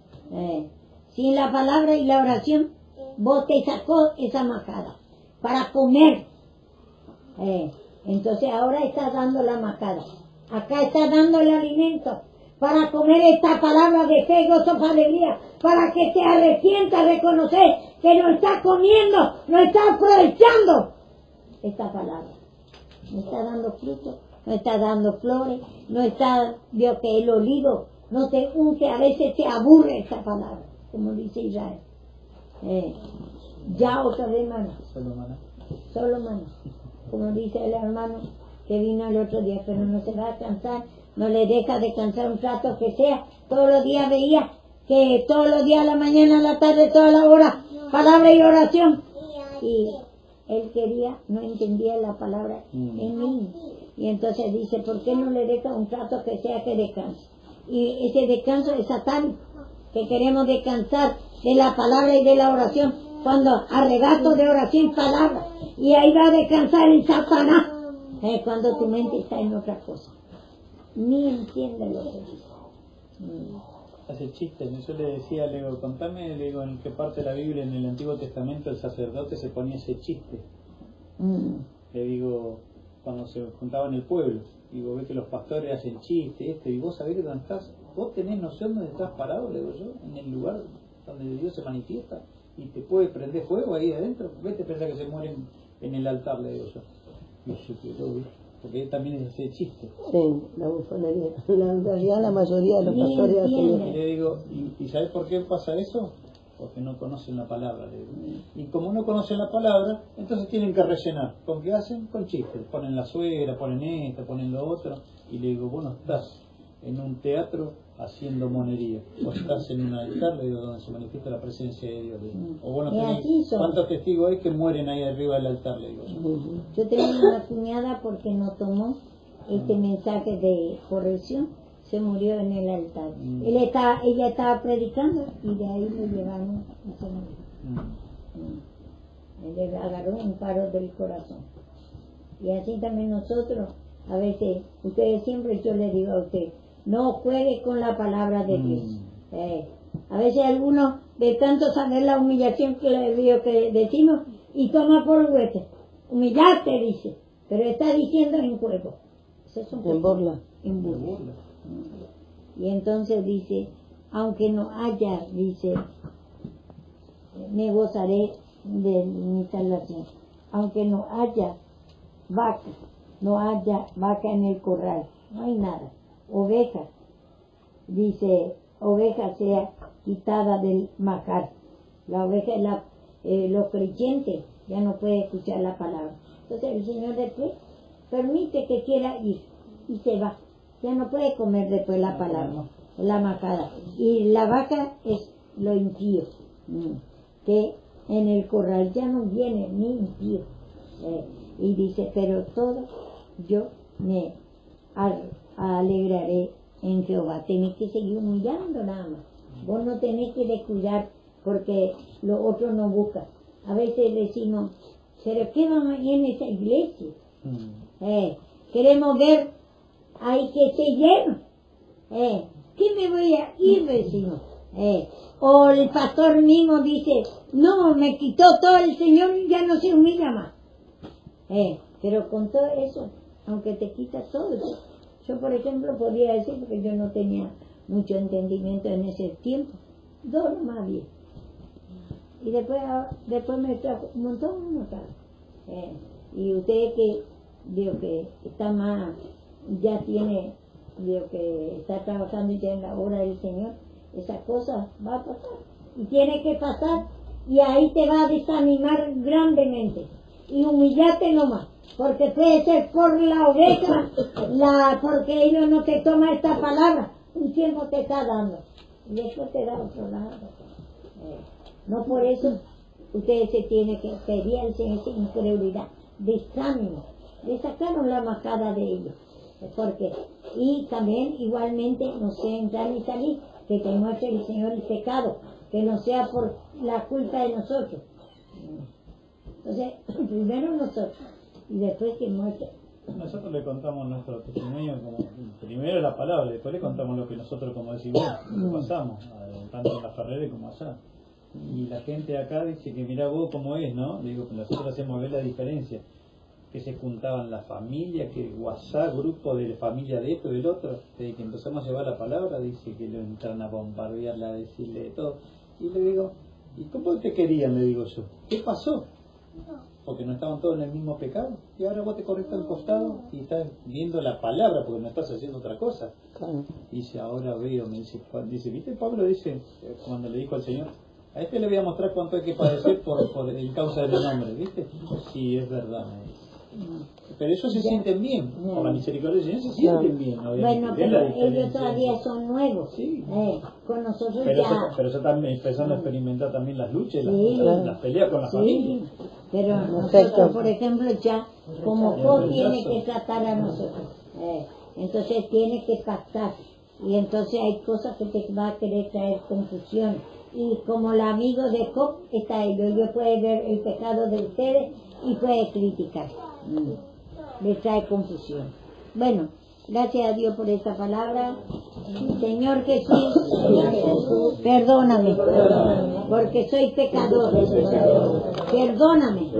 C: sin la palabra y la oración, vos te sacó esa majada para comer. Entonces ahora está dando la majada. Acá está dando el alimento para comer esta palabra de fe, gozo, alegría, para que te arrepientas, reconocer que no está comiendo, no está aprovechando esta palabra. No está dando fruto, no está dando flores, no está, vio que el olivo no te unge, a veces te aburre esta palabra, como dice Israel. Ya otra vez, hermano. Solo maná. Como dice el hermano que vino el otro día, pero no se va a cansar, no le deja descansar un rato que sea. Todos los días veía que todos los días, a la mañana, a la tarde, toda la hora, palabra y oración. Y él no entendía la palabra en mí. Y entonces dice, ¿por qué no le deja un rato que sea que descanse? Y ese descanso es satánico, que queremos descansar de la palabra y de la oración, cuando arrebato de oración y palabra, y ahí va a descansar en Satanás, cuando tu mente está en otra cosa, ni entiende lo que dice.
H: Hace chiste, yo le decía, le digo, contame, le digo, en qué parte de la Biblia en el Antiguo Testamento el sacerdote se ponía ese chiste. Le digo, cuando se juntaban el pueblo, digo, ve que los pastores hacen chiste, y vos sabés dónde estás, vos tenés noción dónde estás parado, le digo yo, en el lugar donde Dios se manifiesta, y te puede prender fuego ahí adentro, vete a pensar que se mueren en el altar, le digo yo. Y yo quedó, porque también es ese chiste.
B: Sí, la bufonería. En realidad la mayoría de los pastores hacen
H: Y
B: eso.
H: le digo, ¿y sabes por qué pasa eso? Porque no conocen la palabra, le digo. Y como no conocen la palabra, entonces tienen que rellenar. ¿Con qué hacen? Con chistes. Ponen la suegra, ponen esto, ponen lo otro. Y le digo, vos no estás en un teatro haciendo monería. Vos estás en un altar, le digo, donde se manifiesta la presencia de Dios. Le digo. O vos no
C: Y
H: tenés,
C: así son.
H: ¿cuántos testigos hay que mueren ahí arriba del altar? Le digo.
C: Yo tenía una cuñada porque no tomó este mensaje de corrección, se murió en el altar. Ella estaba predicando y de ahí lo llevaron y se murió. Le agarró un paro del corazón. Y así también nosotros, a veces, ustedes siempre, yo les digo a ustedes, no juegue con la palabra de Dios. A veces algunos, de tanto saber la humillación que les digo que decimos, y toma por huete. Humillarte, dice, pero está diciendo en juego.
B: En burla.
C: En burla. Y entonces dice, aunque no haya, dice, me gozaré de mi salvación. Aunque no haya vaca en el corral, no hay nada. Ovejas, dice, oveja sea quitada del macar. La oveja es los creyentes, ya no puede escuchar la palabra. Entonces el Señor después permite que quiera ir y se va. Ya no puede comer después la palabra, la macada. Y la vaca es lo impío, que en el corral ya no viene ni impío. Y dice, pero todo yo me alegraré en Jehová. Tenés que seguir humillando nada más. Vos no tenés que descuidar porque lo otro no busca. A veces decimos, pero ¿qué vamos a ir en esa iglesia? Queremos ver ahí que esté lleno. ¿Qué me voy a ir, vecino? O el pastor mismo dice, no, me quitó todo el Señor y ya no se humilla más. Pero con todo eso, aunque te quita todo, yo por ejemplo podría decir, porque yo no tenía mucho entendimiento en ese tiempo, 2 nomás había. Y después me trajo un montón de cosas. Y usted que, digo que está más, ya tiene, digo que está trabajando ya en la obra del Señor, esa cosa va a pasar. Y tiene que pasar, y ahí te va a desanimar grandemente. Y humillate nomás, porque puede ser por la oveja, porque ellos no te toman esta palabra, un tiempo te está dando, y después te da otro lado. No por eso ustedes se tienen que pedir al Señor esa incredulidad, desánimo, le sacaron la macada de ellos, porque, y también igualmente no sea entrar ni salir, que te muestre el Señor el pecado, que no sea por la culpa de nosotros. Entonces, primero nosotros, y después que muestre.
H: Nosotros le contamos nuestro testimonio, como primero la palabra, después le contamos lo que nosotros, como decimos, pasamos, tanto en la Ferrera como allá. Y la gente acá dice que mira vos cómo es, ¿no? Le digo que nosotros hacemos ver la diferencia, que se juntaban la familia, que WhatsApp, grupo de familia de esto y del otro, desde que empezamos a llevar la palabra, dice que lo entran a bombardearla, a decirle de todo. Y le digo, ¿y cómo te querían? Le digo yo, ¿qué pasó? Porque no estaban todos en el mismo pecado, y ahora vos te corriste al costado y estás viendo la palabra porque no estás haciendo otra cosa. Dice, ahora veo, me dice, ¿viste Pablo? Dice, cuando le dijo al Señor, a este le voy a mostrar cuánto hay que padecer por el causa del nombre, ¿viste? Sí, es verdad, me dice. Pero ellos se sienten bien, por la misericordia del Señor se sienten bien.
C: Bueno, pero ellos todavía son nuevos.
H: Sí.
C: Con nosotros
H: pero
C: ya...
H: pero eso también empezando a experimentar también las luchas,
C: sí,
H: las peleas con la familia.
C: Pero nosotros, por ejemplo, ya como vos tienes que tratar a nosotros. Entonces tienes que pactar. Y entonces hay cosas que te va a querer traer confusión. Y como el amigo de Job está ellos puede ver el pecado de ustedes y puede criticar. Le trae confusión. Bueno, gracias a Dios por esta palabra. Señor Jesús, perdóname, porque soy pecador. Perdóname,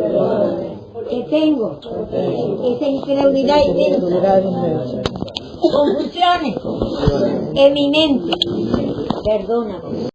C: que tengo esa incredulidad y confusiones en mi mente. Perdóname.